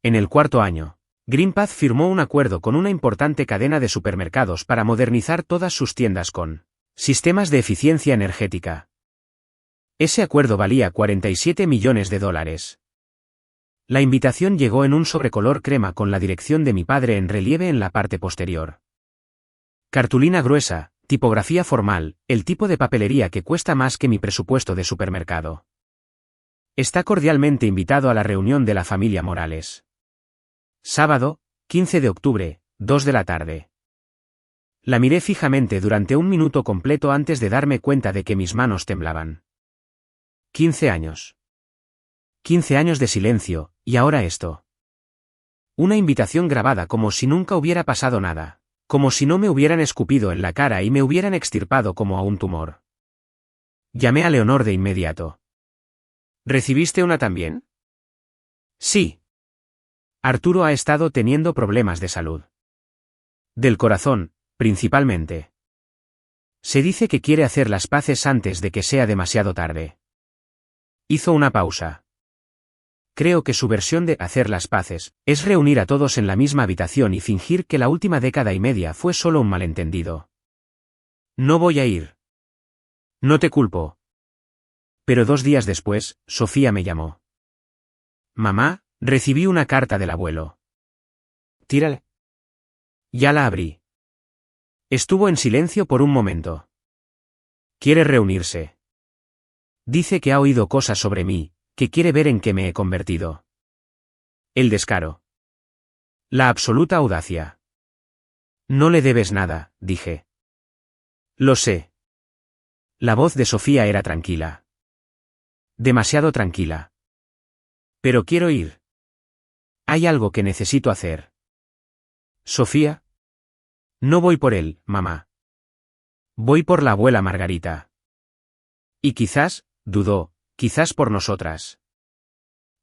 En el 4º año, GreenPath firmó un acuerdo con una importante cadena de supermercados para modernizar todas sus tiendas con sistemas de eficiencia energética. Ese acuerdo valía $47 millones. La invitación llegó en un sobrecolor crema con la dirección de mi padre en relieve en la parte posterior. Cartulina gruesa, tipografía formal, el tipo de papelería que cuesta más que mi presupuesto de supermercado. Está cordialmente invitado a la reunión de la familia Morales. Sábado, 15 de octubre, 2 de la tarde. La miré fijamente durante un minuto completo antes de darme cuenta de que mis manos temblaban. 15 años. 15 años de silencio, y ahora esto. Una invitación grabada como si nunca hubiera pasado nada, como si no me hubieran escupido en la cara y me hubieran extirpado como a un tumor. Llamé a Leonor de inmediato. ¿Recibiste una también? Sí. Arturo ha estado teniendo problemas de salud. Del corazón, principalmente. Se dice que quiere hacer las paces antes de que sea demasiado tarde. Hizo una pausa. Creo que su versión de hacer las paces es reunir a todos en la misma habitación y fingir que la última década y media fue solo un malentendido. No voy a ir. No te culpo. Pero 2 días después, Sofía me llamó. Mamá, recibí una carta del abuelo. Tírale. Ya la abrí. Estuvo en silencio por un momento. Quiere reunirse. Dice que ha oído cosas sobre mí, que quiere ver en qué me he convertido. El descaro. La absoluta audacia. No le debes nada, dije. Lo sé. La voz de Sofía era tranquila. Demasiado tranquila. Pero quiero ir. Hay algo que necesito hacer. Sofía. No voy por él, mamá. Voy por la abuela Margarita. Y quizás, dudó, quizás por nosotras.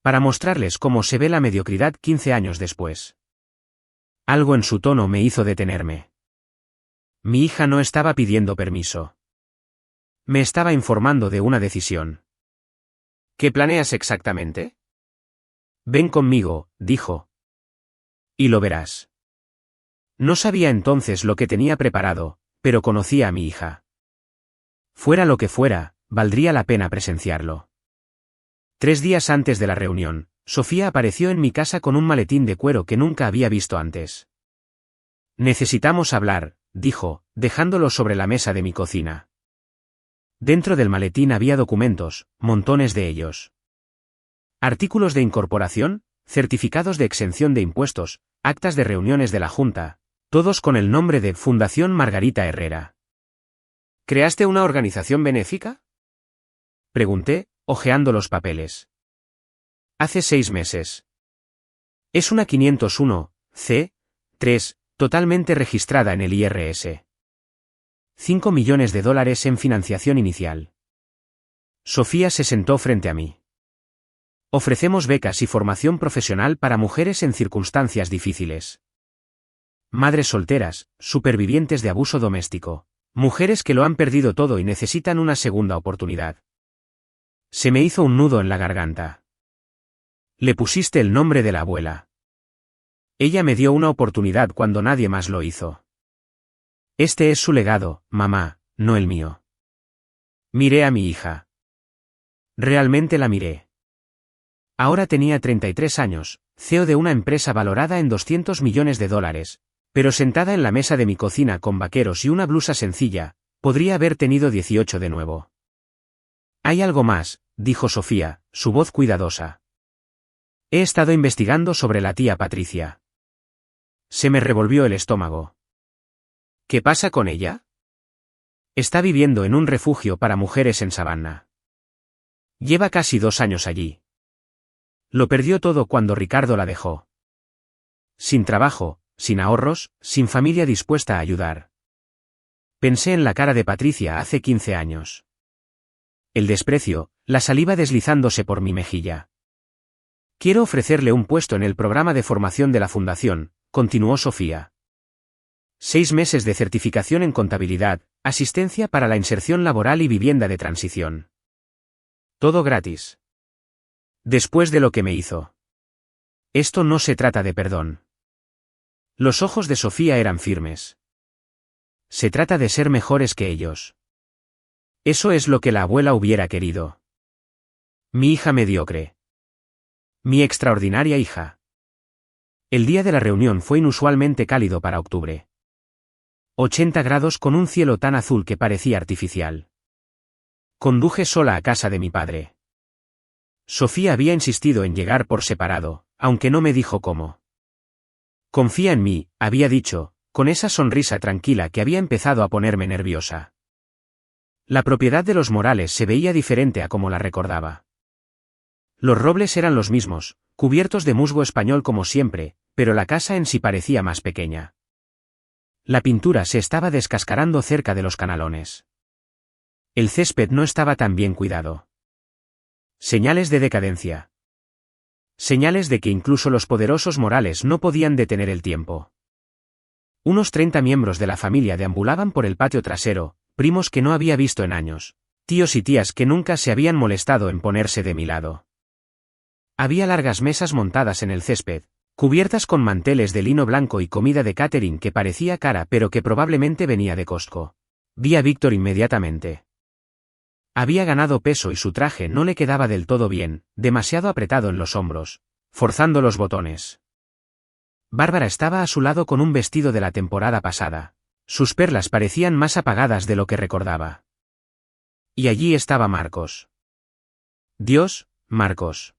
Para mostrarles cómo se ve la mediocridad 15 años después. Algo en su tono me hizo detenerme. Mi hija no estaba pidiendo permiso. Me estaba informando de una decisión. ¿Qué planeas exactamente? Ven conmigo, dijo. Y lo verás. No sabía entonces lo que tenía preparado, pero conocía a mi hija. Fuera lo que fuera, valdría la pena presenciarlo. 3 días antes de la reunión, Sofía apareció en mi casa con un maletín de cuero que nunca había visto antes. Necesitamos hablar, dijo, dejándolo sobre la mesa de mi cocina. Dentro del maletín había documentos, montones de ellos. Artículos de incorporación, certificados de exención de impuestos, actas de reuniones de la Junta, todos con el nombre de Fundación Margarita Herrera. ¿Creaste una organización benéfica? Pregunté, hojeando los papeles. Hace 6 meses. Es una 501, C3, totalmente registrada en el IRS. 5 millones de dólares en financiación inicial. Sofía se sentó frente a mí. Ofrecemos becas y formación profesional para mujeres en circunstancias difíciles. Madres solteras, supervivientes de abuso doméstico, mujeres que lo han perdido todo y necesitan una segunda oportunidad. Se me hizo un nudo en la garganta. Le pusiste el nombre de la abuela. Ella me dio una oportunidad cuando nadie más lo hizo. Este es su legado, mamá, no el mío. Miré a mi hija. Realmente la miré. Ahora tenía 33 años, CEO de una empresa valorada en 200 millones de dólares, pero sentada en la mesa de mi cocina con vaqueros y una blusa sencilla, podría haber tenido 18 de nuevo. Hay algo más, dijo Sofía, su voz cuidadosa. He estado investigando sobre la tía Patricia. Se me revolvió el estómago. ¿Qué pasa con ella? Está viviendo en un refugio para mujeres en Savannah. Lleva casi 2 años allí. Lo perdió todo cuando Ricardo la dejó. Sin trabajo, sin ahorros, sin familia dispuesta a ayudar. Pensé en la cara de Patricia hace 15 años. El desprecio, la saliva deslizándose por mi mejilla. Quiero ofrecerle un puesto en el programa de formación de la Fundación, continuó Sofía. 6 meses de certificación en contabilidad, asistencia para la inserción laboral y vivienda de transición. Todo gratis. Después de lo que me hizo. Esto no se trata de perdón. Los ojos de Sofía eran firmes. Se trata de ser mejores que ellos. Eso es lo que la abuela hubiera querido. Mi hija mediocre. Mi extraordinaria hija. El día de la reunión fue inusualmente cálido para octubre. 80 grados con un cielo tan azul que parecía artificial. Conduje sola a casa de mi padre. Sofía había insistido en llegar por separado, aunque no me dijo cómo. Confía en mí, había dicho, con esa sonrisa tranquila que había empezado a ponerme nerviosa. La propiedad de los Morales se veía diferente a como la recordaba. Los robles eran los mismos, cubiertos de musgo español como siempre, pero la casa en sí parecía más pequeña. La pintura se estaba descascarando cerca de los canalones. El césped no estaba tan bien cuidado. Señales de decadencia. Señales de que incluso los poderosos Morales no podían detener el tiempo. Unos 30 miembros de la familia deambulaban por el patio trasero, primos que no había visto en años, tíos y tías que nunca se habían molestado en ponerse de mi lado. Había largas mesas montadas en el césped, cubiertas con manteles de lino blanco y comida de catering que parecía cara pero que probablemente venía de Costco. Vi a Víctor inmediatamente. Había ganado peso y su traje no le quedaba del todo bien, demasiado apretado en los hombros, forzando los botones. Bárbara estaba a su lado con un vestido de la temporada pasada. Sus perlas parecían más apagadas de lo que recordaba. Y allí estaba Marcos. Dios, Marcos.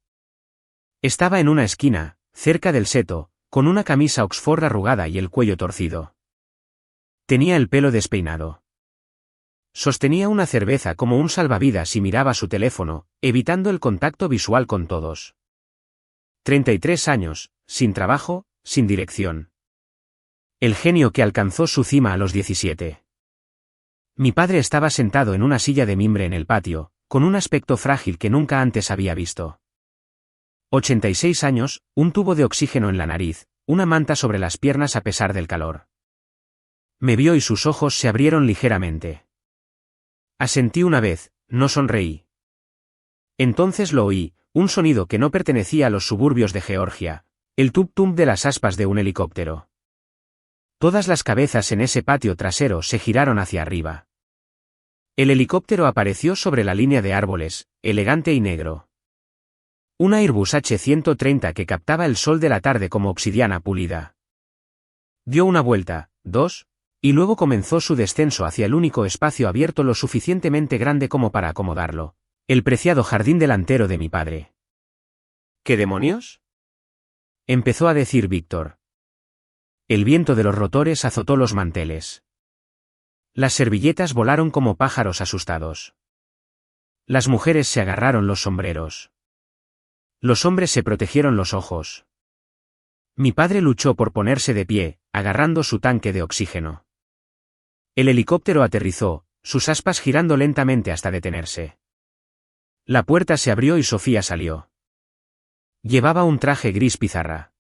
Estaba en una esquina, cerca del seto, con una camisa Oxford arrugada y el cuello torcido. Tenía el pelo despeinado. Sostenía una cerveza como un salvavidas y miraba su teléfono, evitando el contacto visual con todos. 33 años, sin trabajo, sin dirección. El genio que alcanzó su cima a los 17. Mi padre estaba sentado en una silla de mimbre en el patio, con un aspecto frágil que nunca antes había visto. 86 años, un tubo de oxígeno en la nariz, una manta sobre las piernas a pesar del calor. Me vio y sus ojos se abrieron ligeramente. Asentí una vez, no sonreí. Entonces lo oí, un sonido que no pertenecía a los suburbios de Georgia, el tup-tum de las aspas de un helicóptero. Todas las cabezas en ese patio trasero se giraron hacia arriba. El helicóptero apareció sobre la línea de árboles, elegante y negro. Un Airbus H-130 que captaba el sol de la tarde como obsidiana pulida. Dio una vuelta, 2, y luego comenzó su descenso hacia el único espacio abierto lo suficientemente grande como para acomodarlo, el preciado jardín delantero de mi padre. ¿Qué demonios? empezó a decir Víctor. El viento de los rotores azotó los manteles. Las servilletas volaron como pájaros asustados. Las mujeres se agarraron los sombreros. Los hombres se protegieron los ojos. Mi padre luchó por ponerse de pie, agarrando su tanque de oxígeno. El helicóptero aterrizó, sus aspas girando lentamente hasta detenerse. La puerta se abrió y Sofía salió. Llevaba un traje gris pizarra.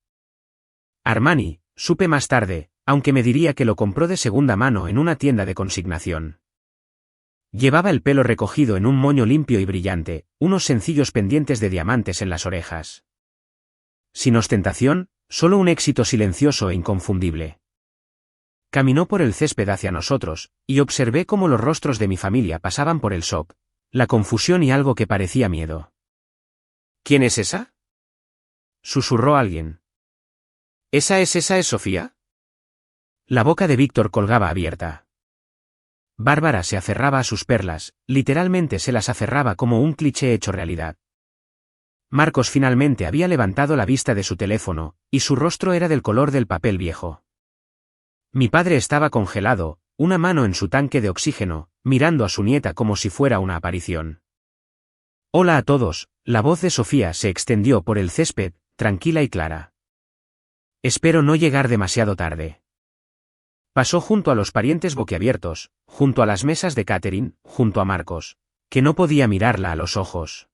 Armani, supe más tarde, aunque me diría que lo compró de segunda mano en una tienda de consignación. Llevaba el pelo recogido en un moño limpio y brillante, unos sencillos pendientes de diamantes en las orejas. Sin ostentación, solo un éxito silencioso e inconfundible. Caminó por el césped hacia nosotros, y observé cómo los rostros de mi familia pasaban por el shock, la confusión y algo que parecía miedo. ¿Quién es esa?, susurró alguien. ¿Esa es Sofía? La boca de Víctor colgaba abierta. Bárbara se aferraba a sus perlas, literalmente se las aferraba como un cliché hecho realidad. Marcos finalmente había levantado la vista de su teléfono, y su rostro era del color del papel viejo. Mi padre estaba congelado, una mano en su tanque de oxígeno, mirando a su nieta como si fuera una aparición. Hola a todos, la voz de Sofía se extendió por el césped, tranquila y clara. Espero no llegar demasiado tarde. Pasó junto a los parientes boquiabiertos, junto a las mesas de catering, junto a Marcos, que no podía mirarla a los ojos.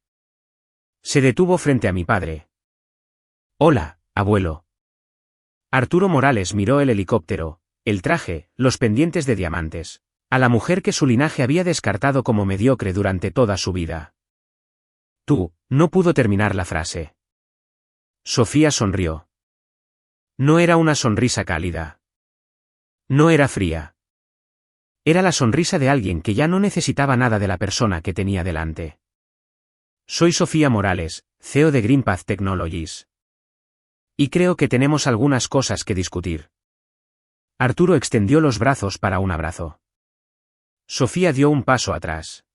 Se detuvo frente a mi padre. Hola, abuelo. Arturo Morales miró el helicóptero, el traje, los pendientes de diamantes, a la mujer que su linaje había descartado como mediocre durante toda su vida. No pudo terminar la frase. Sofía sonrió. No era una sonrisa cálida. No era fría. Era la sonrisa de alguien que ya no necesitaba nada de la persona que tenía delante. Soy Sofía Morales, CEO de Greenpath Technologies. Y creo que tenemos algunas cosas que discutir. Arturo extendió los brazos para un abrazo. Sofía dio un paso atrás.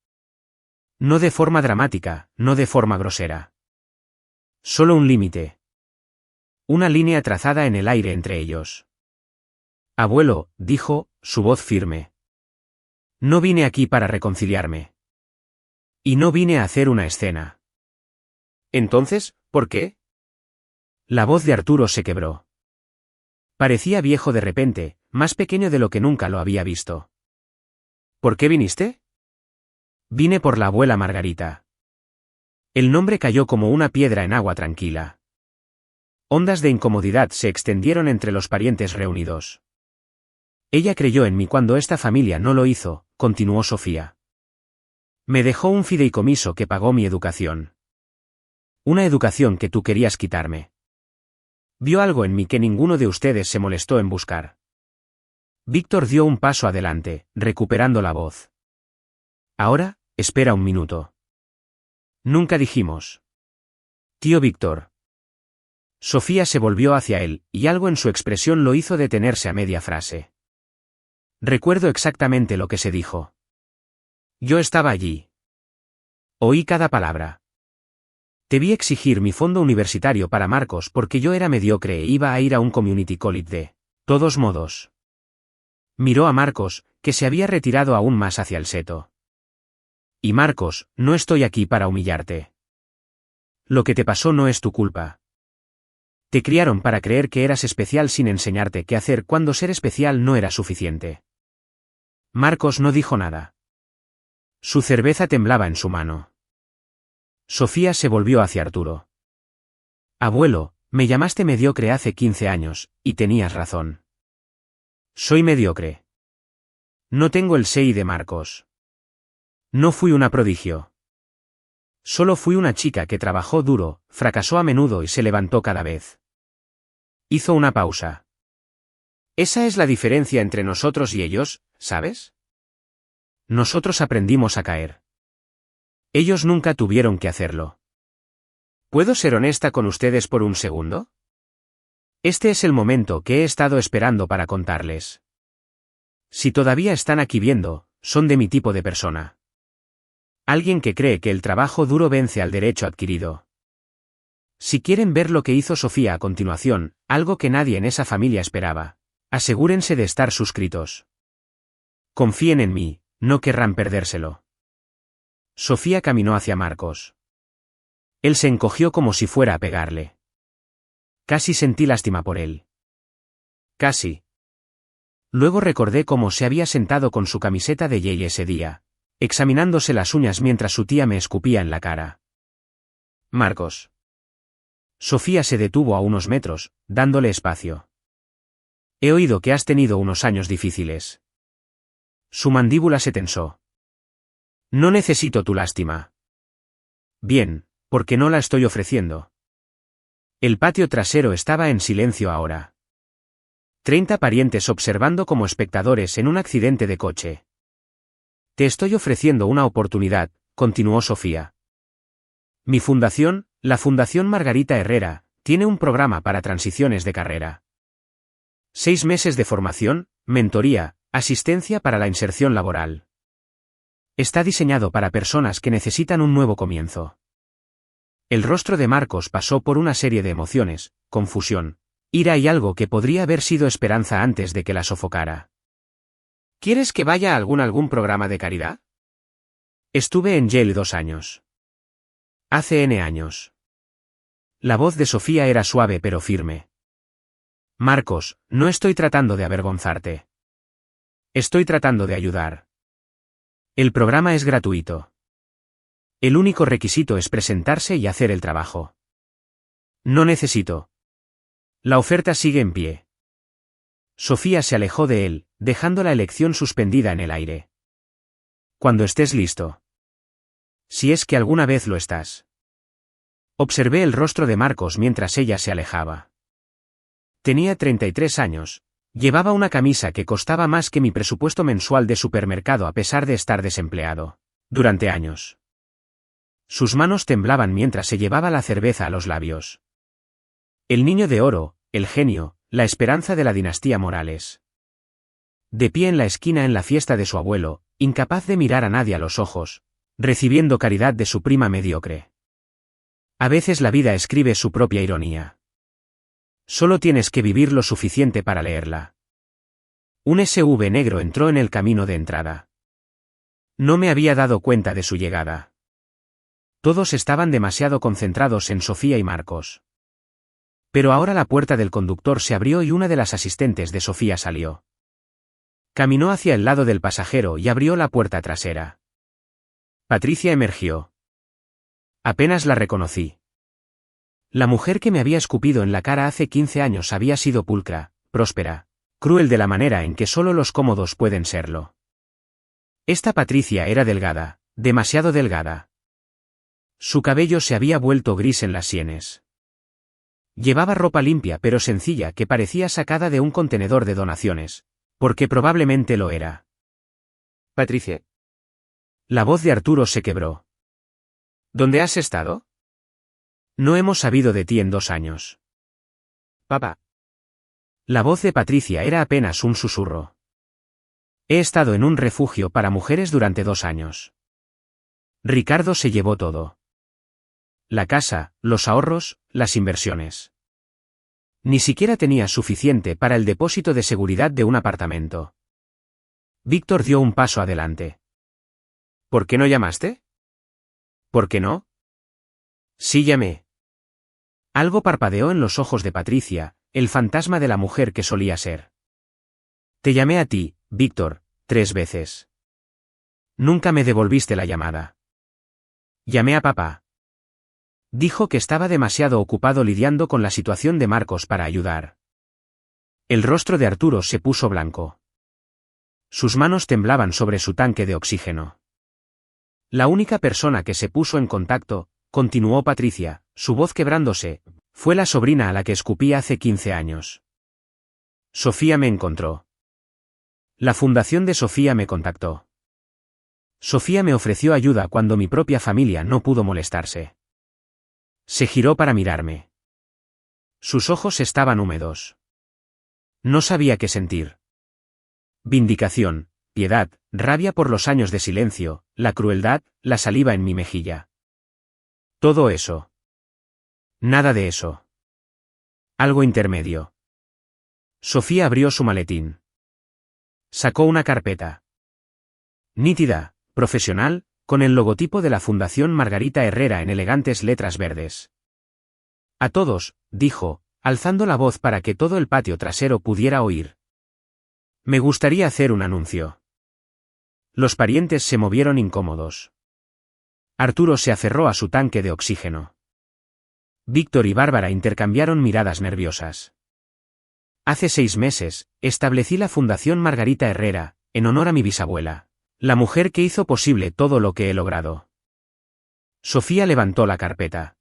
No de forma dramática, no de forma grosera. Solo un límite. Una línea trazada en el aire entre ellos. Abuelo, dijo, su voz firme. No vine aquí para reconciliarme. Y no vine a hacer una escena. Entonces, ¿por qué? La voz de Arturo se quebró. Parecía viejo de repente, más pequeño de lo que nunca lo había visto. ¿Por qué viniste? Vine por la abuela Margarita. El nombre cayó como una piedra en agua tranquila. Ondas de incomodidad se extendieron entre los parientes reunidos. Ella creyó en mí cuando esta familia no lo hizo, continuó Sofía. Me dejó un fideicomiso que pagó mi educación. Una educación que tú querías quitarme. Vio algo en mí que ninguno de ustedes se molestó en buscar. Víctor dio un paso adelante, recuperando la voz. Ahora, espera un minuto. Nunca dijimos. Tío Víctor. Sofía se volvió hacia él, y algo en su expresión lo hizo detenerse a media frase. Recuerdo exactamente lo que se dijo. Yo estaba allí. Oí cada palabra. Te vi exigir mi fondo universitario para Marcos porque yo era mediocre e iba a ir a un community college de todos modos. Miró a Marcos, que se había retirado aún más hacia el seto. Y Marcos, no estoy aquí para humillarte. Lo que te pasó no es tu culpa. Te criaron para creer que eras especial sin enseñarte qué hacer cuando ser especial no era suficiente. Marcos no dijo nada. Su cerveza temblaba en su mano. Sofía se volvió hacia Arturo. Abuelo, me llamaste mediocre hace 15 años, y tenías razón. Soy mediocre. No tengo el SEI de Marcos. No fui una prodigio. Solo fui una chica que trabajó duro, fracasó a menudo y se levantó cada vez. Hizo una pausa. Esa es la diferencia entre nosotros y ellos, ¿sabes? Nosotros aprendimos a caer. Ellos nunca tuvieron que hacerlo. ¿Puedo ser honesta con ustedes por un segundo? Este es el momento que he estado esperando para contarles. Si todavía están aquí viendo, son de mi tipo de persona. Alguien que cree que el trabajo duro vence al derecho adquirido. Si quieren ver lo que hizo Sofía a continuación, algo que nadie en esa familia esperaba, asegúrense de estar suscritos. Confíen en mí, no querrán perdérselo. Sofía caminó hacia Marcos. Él se encogió como si fuera a pegarle. Casi sentí lástima por él. Casi. Luego recordé cómo se había sentado con su camiseta de Yeye ese día, examinándose las uñas mientras su tía me escupía en la cara. Marcos. Sofía se detuvo a unos metros, dándole espacio. He oído que has tenido unos años difíciles. Su mandíbula se tensó. No necesito tu lástima. Bien, porque no la estoy ofreciendo. El patio trasero estaba en silencio ahora. 30 parientes observando como espectadores en un accidente de coche. Te estoy ofreciendo una oportunidad, continuó Sofía. Mi fundación, la Fundación Margarita Herrera, tiene un programa para transiciones de carrera. 6 meses de formación, mentoría, asistencia para la inserción laboral. Está diseñado para personas que necesitan un nuevo comienzo. El rostro de Marcos pasó por una serie de emociones, confusión, ira y algo que podría haber sido esperanza antes de que la sofocara. ¿Quieres que vaya a algún programa de caridad? Estuve en Yale 2 años. Hace N años. La voz de Sofía era suave pero firme. Marcos, no estoy tratando de avergonzarte. Estoy tratando de ayudar. El programa es gratuito. El único requisito es presentarse y hacer el trabajo. No necesito. La oferta sigue en pie. Sofía se alejó de él, dejando la elección suspendida en el aire. Cuando estés listo. Si es que alguna vez lo estás. Observé el rostro de Marcos mientras ella se alejaba. Tenía 33 años, llevaba una camisa que costaba más que mi presupuesto mensual de supermercado a pesar de estar desempleado, durante años. Sus manos temblaban mientras se llevaba la cerveza a los labios. El niño de oro, el genio, la esperanza de la dinastía Morales. De pie en la esquina en la fiesta de su abuelo, incapaz de mirar a nadie a los ojos, recibiendo caridad de su prima mediocre. A veces la vida escribe su propia ironía. Solo tienes que vivir lo suficiente para leerla. Un SUV negro entró en el camino de entrada. No me había dado cuenta de su llegada. Todos estaban demasiado concentrados en Sofía y Marcos. Pero ahora la puerta del conductor se abrió y una de las asistentes de Sofía salió. Caminó hacia el lado del pasajero y abrió la puerta trasera. Patricia emergió. Apenas la reconocí. La mujer que me había escupido en la cara hace 15 años había sido pulcra, próspera, cruel de la manera en que solo los cómodos pueden serlo. Esta Patricia era delgada, demasiado delgada. Su cabello se había vuelto gris en las sienes. Llevaba ropa limpia pero sencilla que parecía sacada de un contenedor de donaciones, porque probablemente lo era. Patricia. La voz de Arturo se quebró. ¿Dónde has estado? No hemos sabido de ti en 2 años. Papá. La voz de Patricia era apenas un susurro. He estado en un refugio para mujeres durante 2 años. Ricardo se llevó todo. La casa, los ahorros, las inversiones. Ni siquiera tenía suficiente para el depósito de seguridad de un apartamento. Víctor dio un paso adelante. ¿Por qué no llamaste? ¿Por qué no? Sí llamé. Algo parpadeó en los ojos de Patricia, el fantasma de la mujer que solía ser. Te llamé a ti, Víctor, 3 veces. Nunca me devolviste la llamada. Llamé a papá. Dijo que estaba demasiado ocupado lidiando con la situación de Marcos para ayudar. El rostro de Arturo se puso blanco. Sus manos temblaban sobre su tanque de oxígeno. La única persona que se puso en contacto, continuó Patricia, su voz quebrándose, fue la sobrina a la que escupí hace 15 años. Sofía me encontró. La fundación de Sofía me contactó. Sofía me ofreció ayuda cuando mi propia familia no pudo molestarse. Se giró para mirarme. Sus ojos estaban húmedos. No sabía qué sentir. Vindicación, piedad, rabia por los años de silencio, la crueldad, la saliva en mi mejilla. Todo eso. Nada de eso. Algo intermedio. Sofía abrió su maletín. Sacó una carpeta. Nítida, profesional, con el logotipo de la Fundación Margarita Herrera en elegantes letras verdes. A todos, dijo, alzando la voz para que todo el patio trasero pudiera oír. Me gustaría hacer un anuncio. Los parientes se movieron incómodos. Arturo se aferró a su tanque de oxígeno. Víctor y Bárbara intercambiaron miradas nerviosas. Hace 6 meses, establecí la Fundación Margarita Herrera, en honor a mi bisabuela, la mujer que hizo posible todo lo que he logrado. Sofía levantó la carpeta.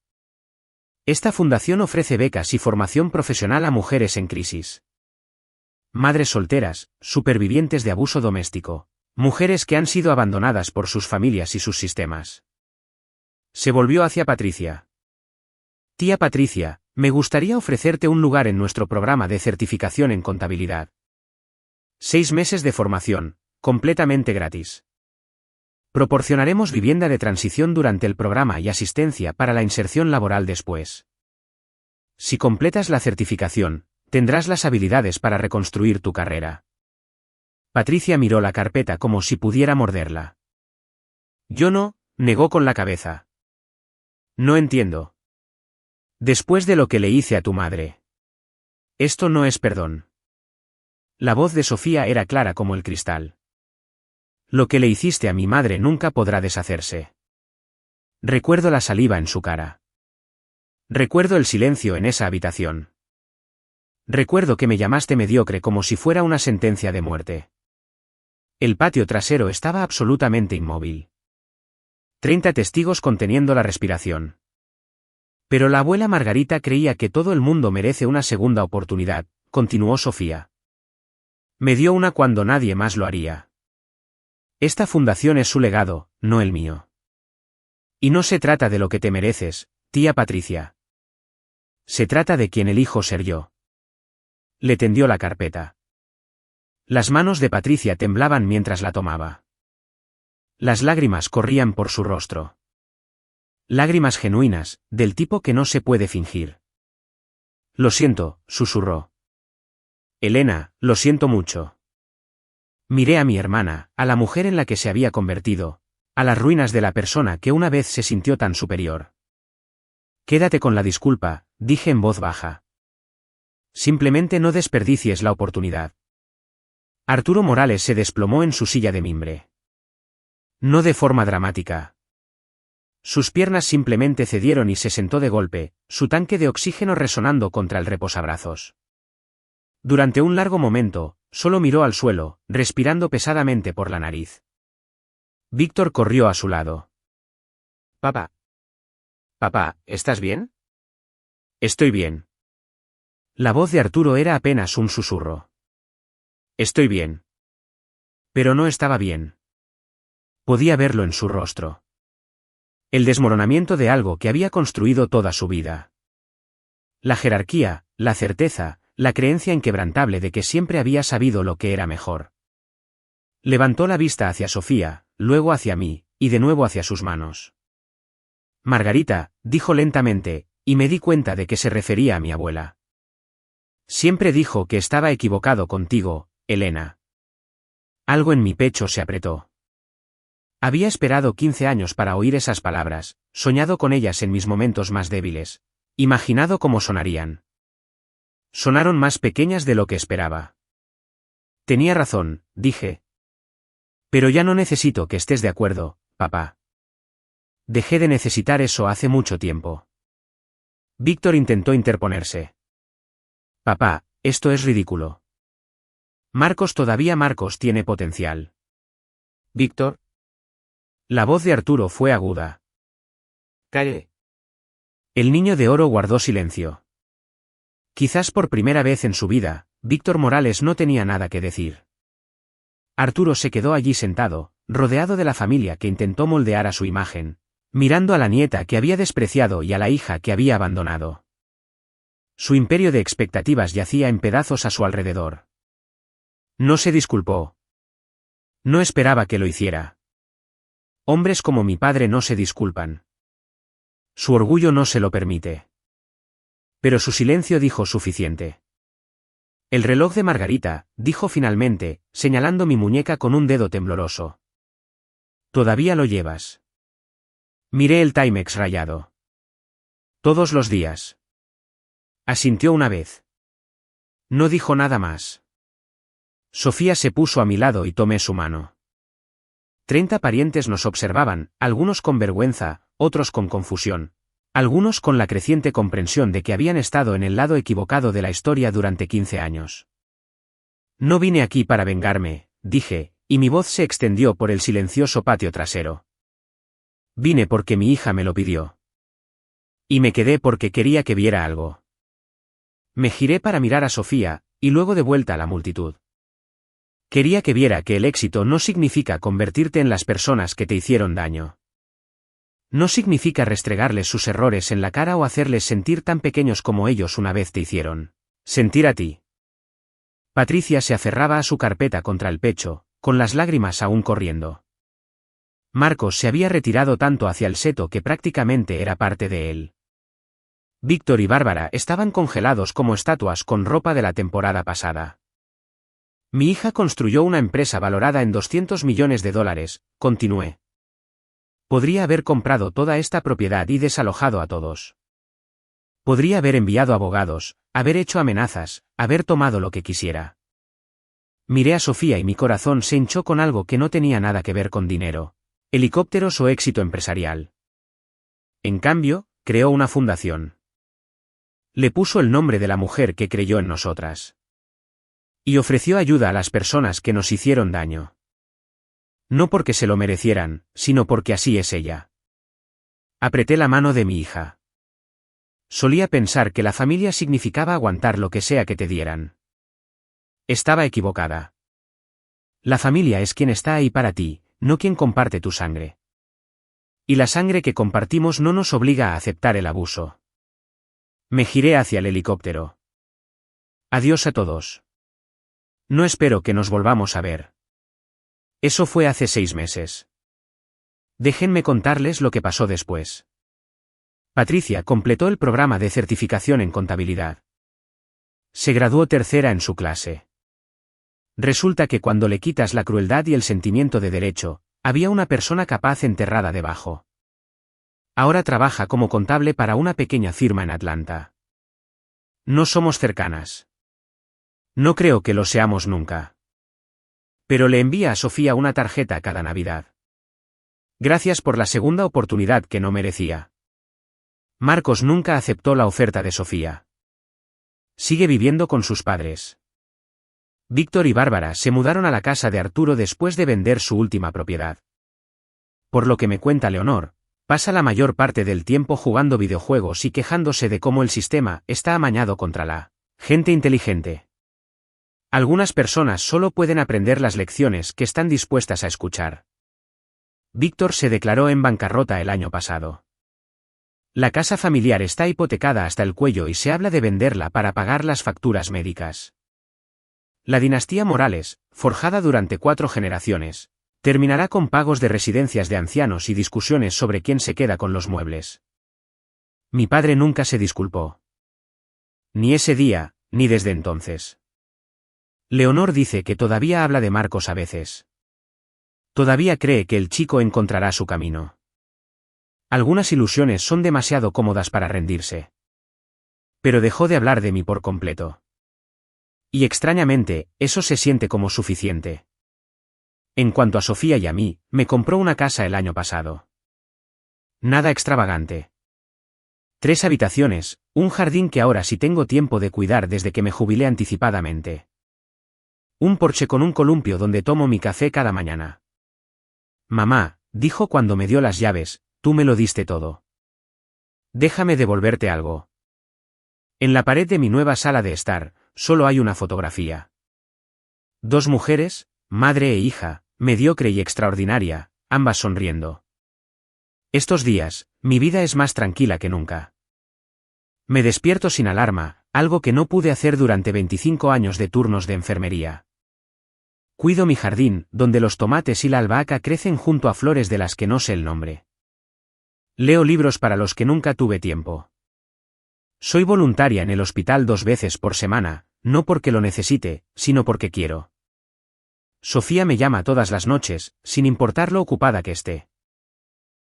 Esta fundación ofrece becas y formación profesional a mujeres en crisis. Madres solteras, supervivientes de abuso doméstico, mujeres que han sido abandonadas por sus familias y sus sistemas. Se volvió hacia Patricia. Tía Patricia, me gustaría ofrecerte un lugar en nuestro programa de certificación en contabilidad. 6 meses de formación, completamente gratis. Proporcionaremos vivienda de transición durante el programa y asistencia para la inserción laboral después. Si completas la certificación, tendrás las habilidades para reconstruir tu carrera. Patricia miró la carpeta como si pudiera morderla. Yo no, negó con la cabeza. No entiendo. Después de lo que le hice a tu madre. Esto no es perdón. La voz de Sofía era clara como el cristal. Lo que le hiciste a mi madre nunca podrá deshacerse. Recuerdo la saliva en su cara. Recuerdo el silencio en esa habitación. Recuerdo que me llamaste mediocre como si fuera una sentencia de muerte. El patio trasero estaba absolutamente inmóvil. 30 testigos conteniendo la respiración. Pero la abuela Margarita creía que todo el mundo merece una segunda oportunidad, continuó Sofía. Me dio una cuando nadie más lo haría. Esta fundación es su legado, no el mío. Y no se trata de lo que te mereces, tía Patricia. Se trata de quien elijo ser yo. Le tendió la carpeta. Las manos de Patricia temblaban mientras la tomaba. Las lágrimas corrían por su rostro. Lágrimas genuinas, del tipo que no se puede fingir. Lo siento, susurró. Elena, lo siento mucho. Miré a mi hermana, a la mujer en la que se había convertido, a las ruinas de la persona que una vez se sintió tan superior. Quédate con la disculpa, dije en voz baja. Simplemente no desperdicies la oportunidad. Arturo Morales se desplomó en su silla de mimbre. No de forma dramática. Sus piernas simplemente cedieron y se sentó de golpe, su tanque de oxígeno resonando contra el reposabrazos. Durante un largo momento, solo miró al suelo, respirando pesadamente por la nariz. Víctor corrió a su lado. Papá. Papá, ¿estás bien? Estoy bien. La voz de Arturo era apenas un susurro. Estoy bien. Pero no estaba bien. Podía verlo en su rostro. El desmoronamiento de algo que había construido toda su vida. La jerarquía, la certeza, la creencia inquebrantable de que siempre había sabido lo que era mejor. Levantó la vista hacia Sofía, luego hacia mí, y de nuevo hacia sus manos. Margarita, dijo lentamente, y me di cuenta de que se refería a mi abuela. Siempre dijo que estaba equivocado contigo, Elena. Algo en mi pecho se apretó. Había esperado 15 años para oír esas palabras, soñado con ellas en mis momentos más débiles, imaginado cómo sonarían. Sonaron más pequeñas de lo que esperaba. Tenía razón, dije. Pero ya no necesito que estés de acuerdo, papá. Dejé de necesitar eso hace mucho tiempo. Víctor intentó interponerse. Papá, esto es ridículo. Marcos tiene potencial. Víctor. La voz de Arturo fue aguda. Calle. El niño de oro guardó silencio. Quizás por primera vez en su vida, Víctor Morales no tenía nada que decir. Arturo se quedó allí sentado, rodeado de la familia que intentó moldear a su imagen, mirando a la nieta que había despreciado y a la hija que había abandonado. Su imperio de expectativas yacía en pedazos a su alrededor. No se disculpó. No esperaba que lo hiciera. Hombres como mi padre no se disculpan. Su orgullo no se lo permite. Pero su silencio dijo suficiente. El reloj de Margarita, dijo finalmente, señalando mi muñeca con un dedo tembloroso. ¿Todavía lo llevas? Miré el Timex rayado. Todos los días. Asintió una vez. No dijo nada más. Sofía se puso a mi lado y tomé su mano. 30 parientes nos observaban, algunos con vergüenza, otros con confusión. Algunos con la creciente comprensión de que habían estado en el lado equivocado de la historia durante 15 años. No vine aquí para vengarme, dije, y mi voz se extendió por el silencioso patio trasero. Vine porque mi hija me lo pidió. Y me quedé porque quería que viera algo. Me giré para mirar a Sofía, y luego de vuelta a la multitud. Quería que viera que el éxito no significa convertirte en las personas que te hicieron daño. No significa restregarles sus errores en la cara o hacerles sentir tan pequeños como ellos una vez te hicieron sentir a ti. Patricia se aferraba a su carpeta contra el pecho, con las lágrimas aún corriendo. Marcos se había retirado tanto hacia el seto que prácticamente era parte de él. Víctor y Bárbara estaban congelados como estatuas con ropa de la temporada pasada. Mi hija construyó una empresa valorada en $200 millones, continué. Podría haber comprado toda esta propiedad y desalojado a todos. Podría haber enviado abogados, haber hecho amenazas, haber tomado lo que quisiera. Miré a Sofía y mi corazón se hinchó con algo que no tenía nada que ver con dinero, helicópteros o éxito empresarial. En cambio, creó una fundación. Le puso el nombre de la mujer que creyó en nosotras. Y ofreció ayuda a las personas que nos hicieron daño. No porque se lo merecieran, sino porque así es ella. Apreté la mano de mi hija. Solía pensar que la familia significaba aguantar lo que sea que te dieran. Estaba equivocada. La familia es quien está ahí para ti, no quien comparte tu sangre. Y la sangre que compartimos no nos obliga a aceptar el abuso. Me giré hacia el helicóptero. Adiós a todos. No espero que nos volvamos a ver. Eso fue hace 6 meses. Déjenme contarles lo que pasó después. Patricia completó el programa de certificación en contabilidad. Se graduó tercera en su clase. Resulta que cuando le quitas la crueldad y el sentimiento de derecho, había una persona capaz enterrada debajo. Ahora trabaja como contable para una pequeña firma en Atlanta. No somos cercanas. No creo que lo seamos nunca. Pero le envía a Sofía una tarjeta cada Navidad. Gracias por la segunda oportunidad que no merecía. Marcos nunca aceptó la oferta de Sofía. Sigue viviendo con sus padres. Víctor y Bárbara se mudaron a la casa de Arturo después de vender su última propiedad. Por lo que me cuenta Leonor, pasa la mayor parte del tiempo jugando videojuegos y quejándose de cómo el sistema está amañado contra la gente inteligente. Algunas personas solo pueden aprender las lecciones que están dispuestas a escuchar. Víctor se declaró en bancarrota el año pasado. La casa familiar está hipotecada hasta el cuello y se habla de venderla para pagar las facturas médicas. La dinastía Morales, forjada durante 4 generaciones, terminará con pagos de residencias de ancianos y discusiones sobre quién se queda con los muebles. Mi padre nunca se disculpó. Ni ese día, ni desde entonces. Leonor dice que todavía habla de Marcos a veces. Todavía cree que el chico encontrará su camino. Algunas ilusiones son demasiado cómodas para rendirse. Pero dejó de hablar de mí por completo. Y extrañamente, eso se siente como suficiente. En cuanto a Sofía y a mí, me compró una casa el año pasado. Nada extravagante. 3 habitaciones, un jardín que ahora sí tengo tiempo de cuidar desde que me jubilé anticipadamente. Un porche con un columpio donde tomo mi café cada mañana. Mamá, dijo cuando me dio las llaves, tú me lo diste todo. Déjame devolverte algo. En la pared de mi nueva sala de estar, solo hay una fotografía. 2 mujeres, madre e hija, mediocre y extraordinaria, ambas sonriendo. Estos días, mi vida es más tranquila que nunca. Me despierto sin alarma, algo que no pude hacer durante 25 años de turnos de enfermería. Cuido mi jardín, donde los tomates y la albahaca crecen junto a flores de las que no sé el nombre. Leo libros para los que nunca tuve tiempo. Soy voluntaria en el hospital 2 veces por semana, no porque lo necesite, sino porque quiero. Sofía me llama todas las noches, sin importar lo ocupada que esté.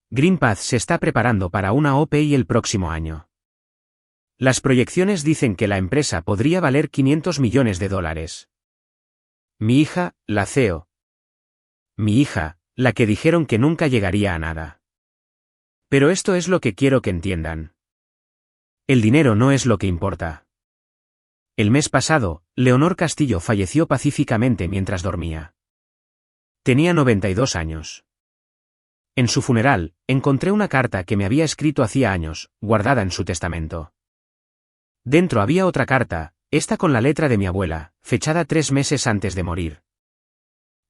GreenPath se está preparando para una OPI el próximo año. Las proyecciones dicen que la empresa podría valer $500 millones. Mi hija, la CEO. Mi hija, la que dijeron que nunca llegaría a nada. Pero esto es lo que quiero que entiendan. El dinero no es lo que importa. El mes pasado, Leonor Castillo falleció pacíficamente mientras dormía. Tenía 92 años. En su funeral, encontré una carta que me había escrito hacía años, guardada en su testamento. Dentro había otra carta, esta con la letra de mi abuela, fechada 3 meses antes de morir.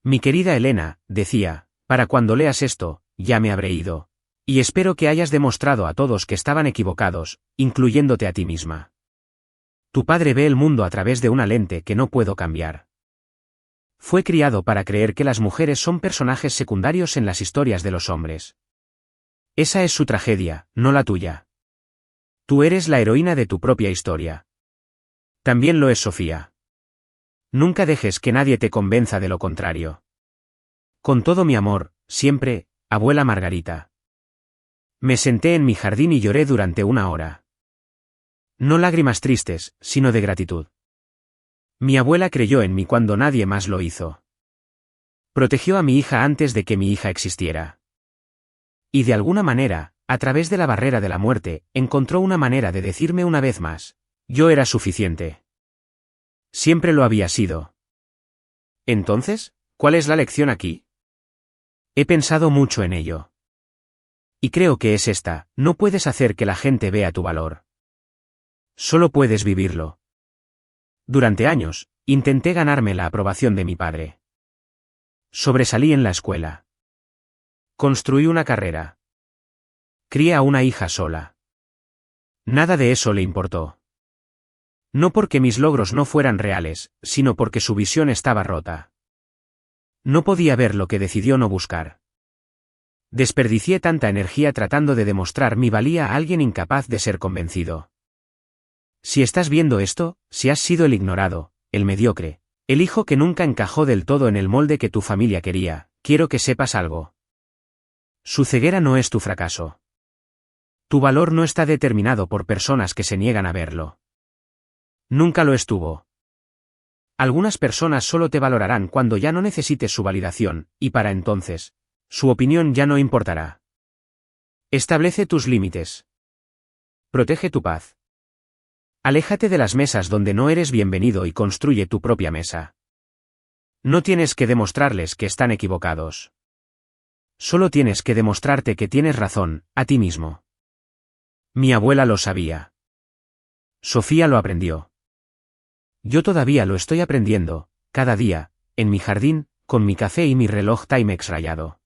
Mi querida Elena, decía, para cuando leas esto, ya me habré ido. Y espero que hayas demostrado a todos que estaban equivocados, incluyéndote a ti misma. Tu padre ve el mundo a través de una lente que no puedo cambiar. Fue criado para creer que las mujeres son personajes secundarios en las historias de los hombres. Esa es su tragedia, no la tuya. Tú eres la heroína de tu propia historia. También lo es Sofía. Nunca dejes que nadie te convenza de lo contrario. Con todo mi amor, siempre, abuela Margarita. Me senté en mi jardín y lloré durante 1 hora. No lágrimas tristes, sino de gratitud. Mi abuela creyó en mí cuando nadie más lo hizo. Protegió a mi hija antes de que mi hija existiera. Y de alguna manera, a través de la barrera de la muerte, encontró una manera de decirme una vez más, yo era suficiente. Siempre lo había sido. Entonces, ¿cuál es la lección aquí? He pensado mucho en ello. Y creo que es esta, no puedes hacer que la gente vea tu valor. Solo puedes vivirlo. Durante años, intenté ganarme la aprobación de mi padre. Sobresalí en la escuela. Construí una carrera. Crié a una hija sola. Nada de eso le importó. No porque mis logros no fueran reales, sino porque su visión estaba rota. No podía ver lo que decidió no buscar. Desperdicié tanta energía tratando de demostrar mi valía a alguien incapaz de ser convencido. Si estás viendo esto, si has sido el ignorado, el mediocre, el hijo que nunca encajó del todo en el molde que tu familia quería, quiero que sepas algo. Su ceguera no es tu fracaso. Tu valor no está determinado por personas que se niegan a verlo. Nunca lo estuvo. Algunas personas solo te valorarán cuando ya no necesites su validación, y para entonces, su opinión ya no importará. Establece tus límites. Protege tu paz. Aléjate de las mesas donde no eres bienvenido y construye tu propia mesa. No tienes que demostrarles que están equivocados. Solo tienes que demostrarte que tienes razón, a ti mismo. Mi abuela lo sabía. Sofía lo aprendió. Yo todavía lo estoy aprendiendo, cada día, en mi jardín, con mi café y mi reloj Timex rayado.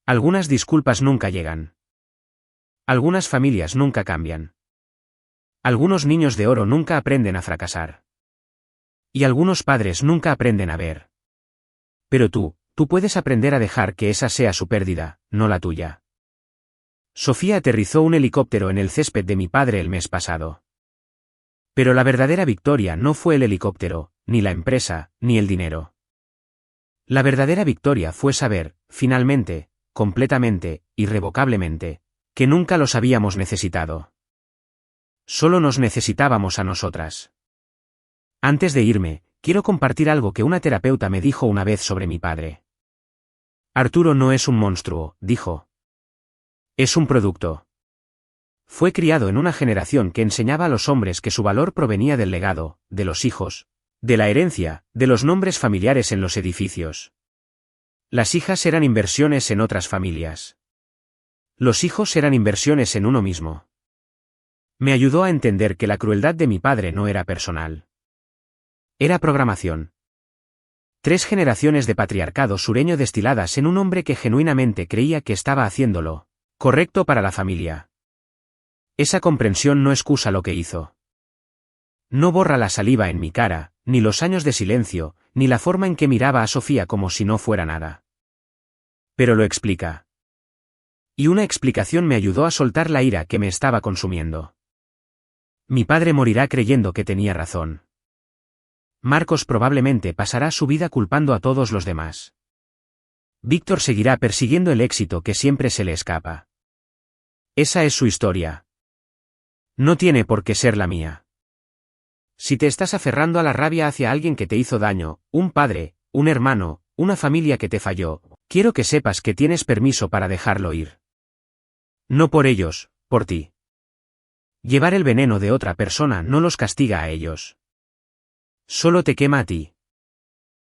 Algunas disculpas nunca llegan. Algunas familias nunca cambian. Algunos niños de oro nunca aprenden a fracasar. Y algunos padres nunca aprenden a ver. Pero tú puedes aprender a dejar que esa sea su pérdida, no la tuya. Sofía aterrizó un helicóptero en el césped de mi padre el mes pasado. Pero la verdadera victoria no fue el helicóptero, ni la empresa, ni el dinero. La verdadera victoria fue saber, finalmente, completamente, irrevocablemente, que nunca los habíamos necesitado. Solo nos necesitábamos a nosotras. Antes de irme, quiero compartir algo que una terapeuta me dijo una vez sobre mi padre. Arturo no es un monstruo, dijo. Es un producto. Fue criado en una generación que enseñaba a los hombres que su valor provenía del legado, de los hijos, de la herencia, de los nombres familiares en los edificios. Las hijas eran inversiones en otras familias. Los hijos eran inversiones en uno mismo. Me ayudó a entender que la crueldad de mi padre no era personal. Era programación. 3 generaciones de patriarcado sureño destiladas en un hombre que genuinamente creía que estaba haciéndolo correcto para la familia. Esa comprensión no excusa lo que hizo. No borra la saliva en mi cara, ni los años de silencio, ni la forma en que miraba a Sofía como si no fuera nada. Pero lo explica. Y una explicación me ayudó a soltar la ira que me estaba consumiendo. Mi padre morirá creyendo que tenía razón. Marcos probablemente pasará su vida culpando a todos los demás. Víctor seguirá persiguiendo el éxito que siempre se le escapa. Esa es su historia. No tiene por qué ser la mía. Si te estás aferrando a la rabia hacia alguien que te hizo daño, un padre, un hermano, una familia que te falló, quiero que sepas que tienes permiso para dejarlo ir. No por ellos, por ti. Llevar el veneno de otra persona no los castiga a ellos. Solo te quema a ti.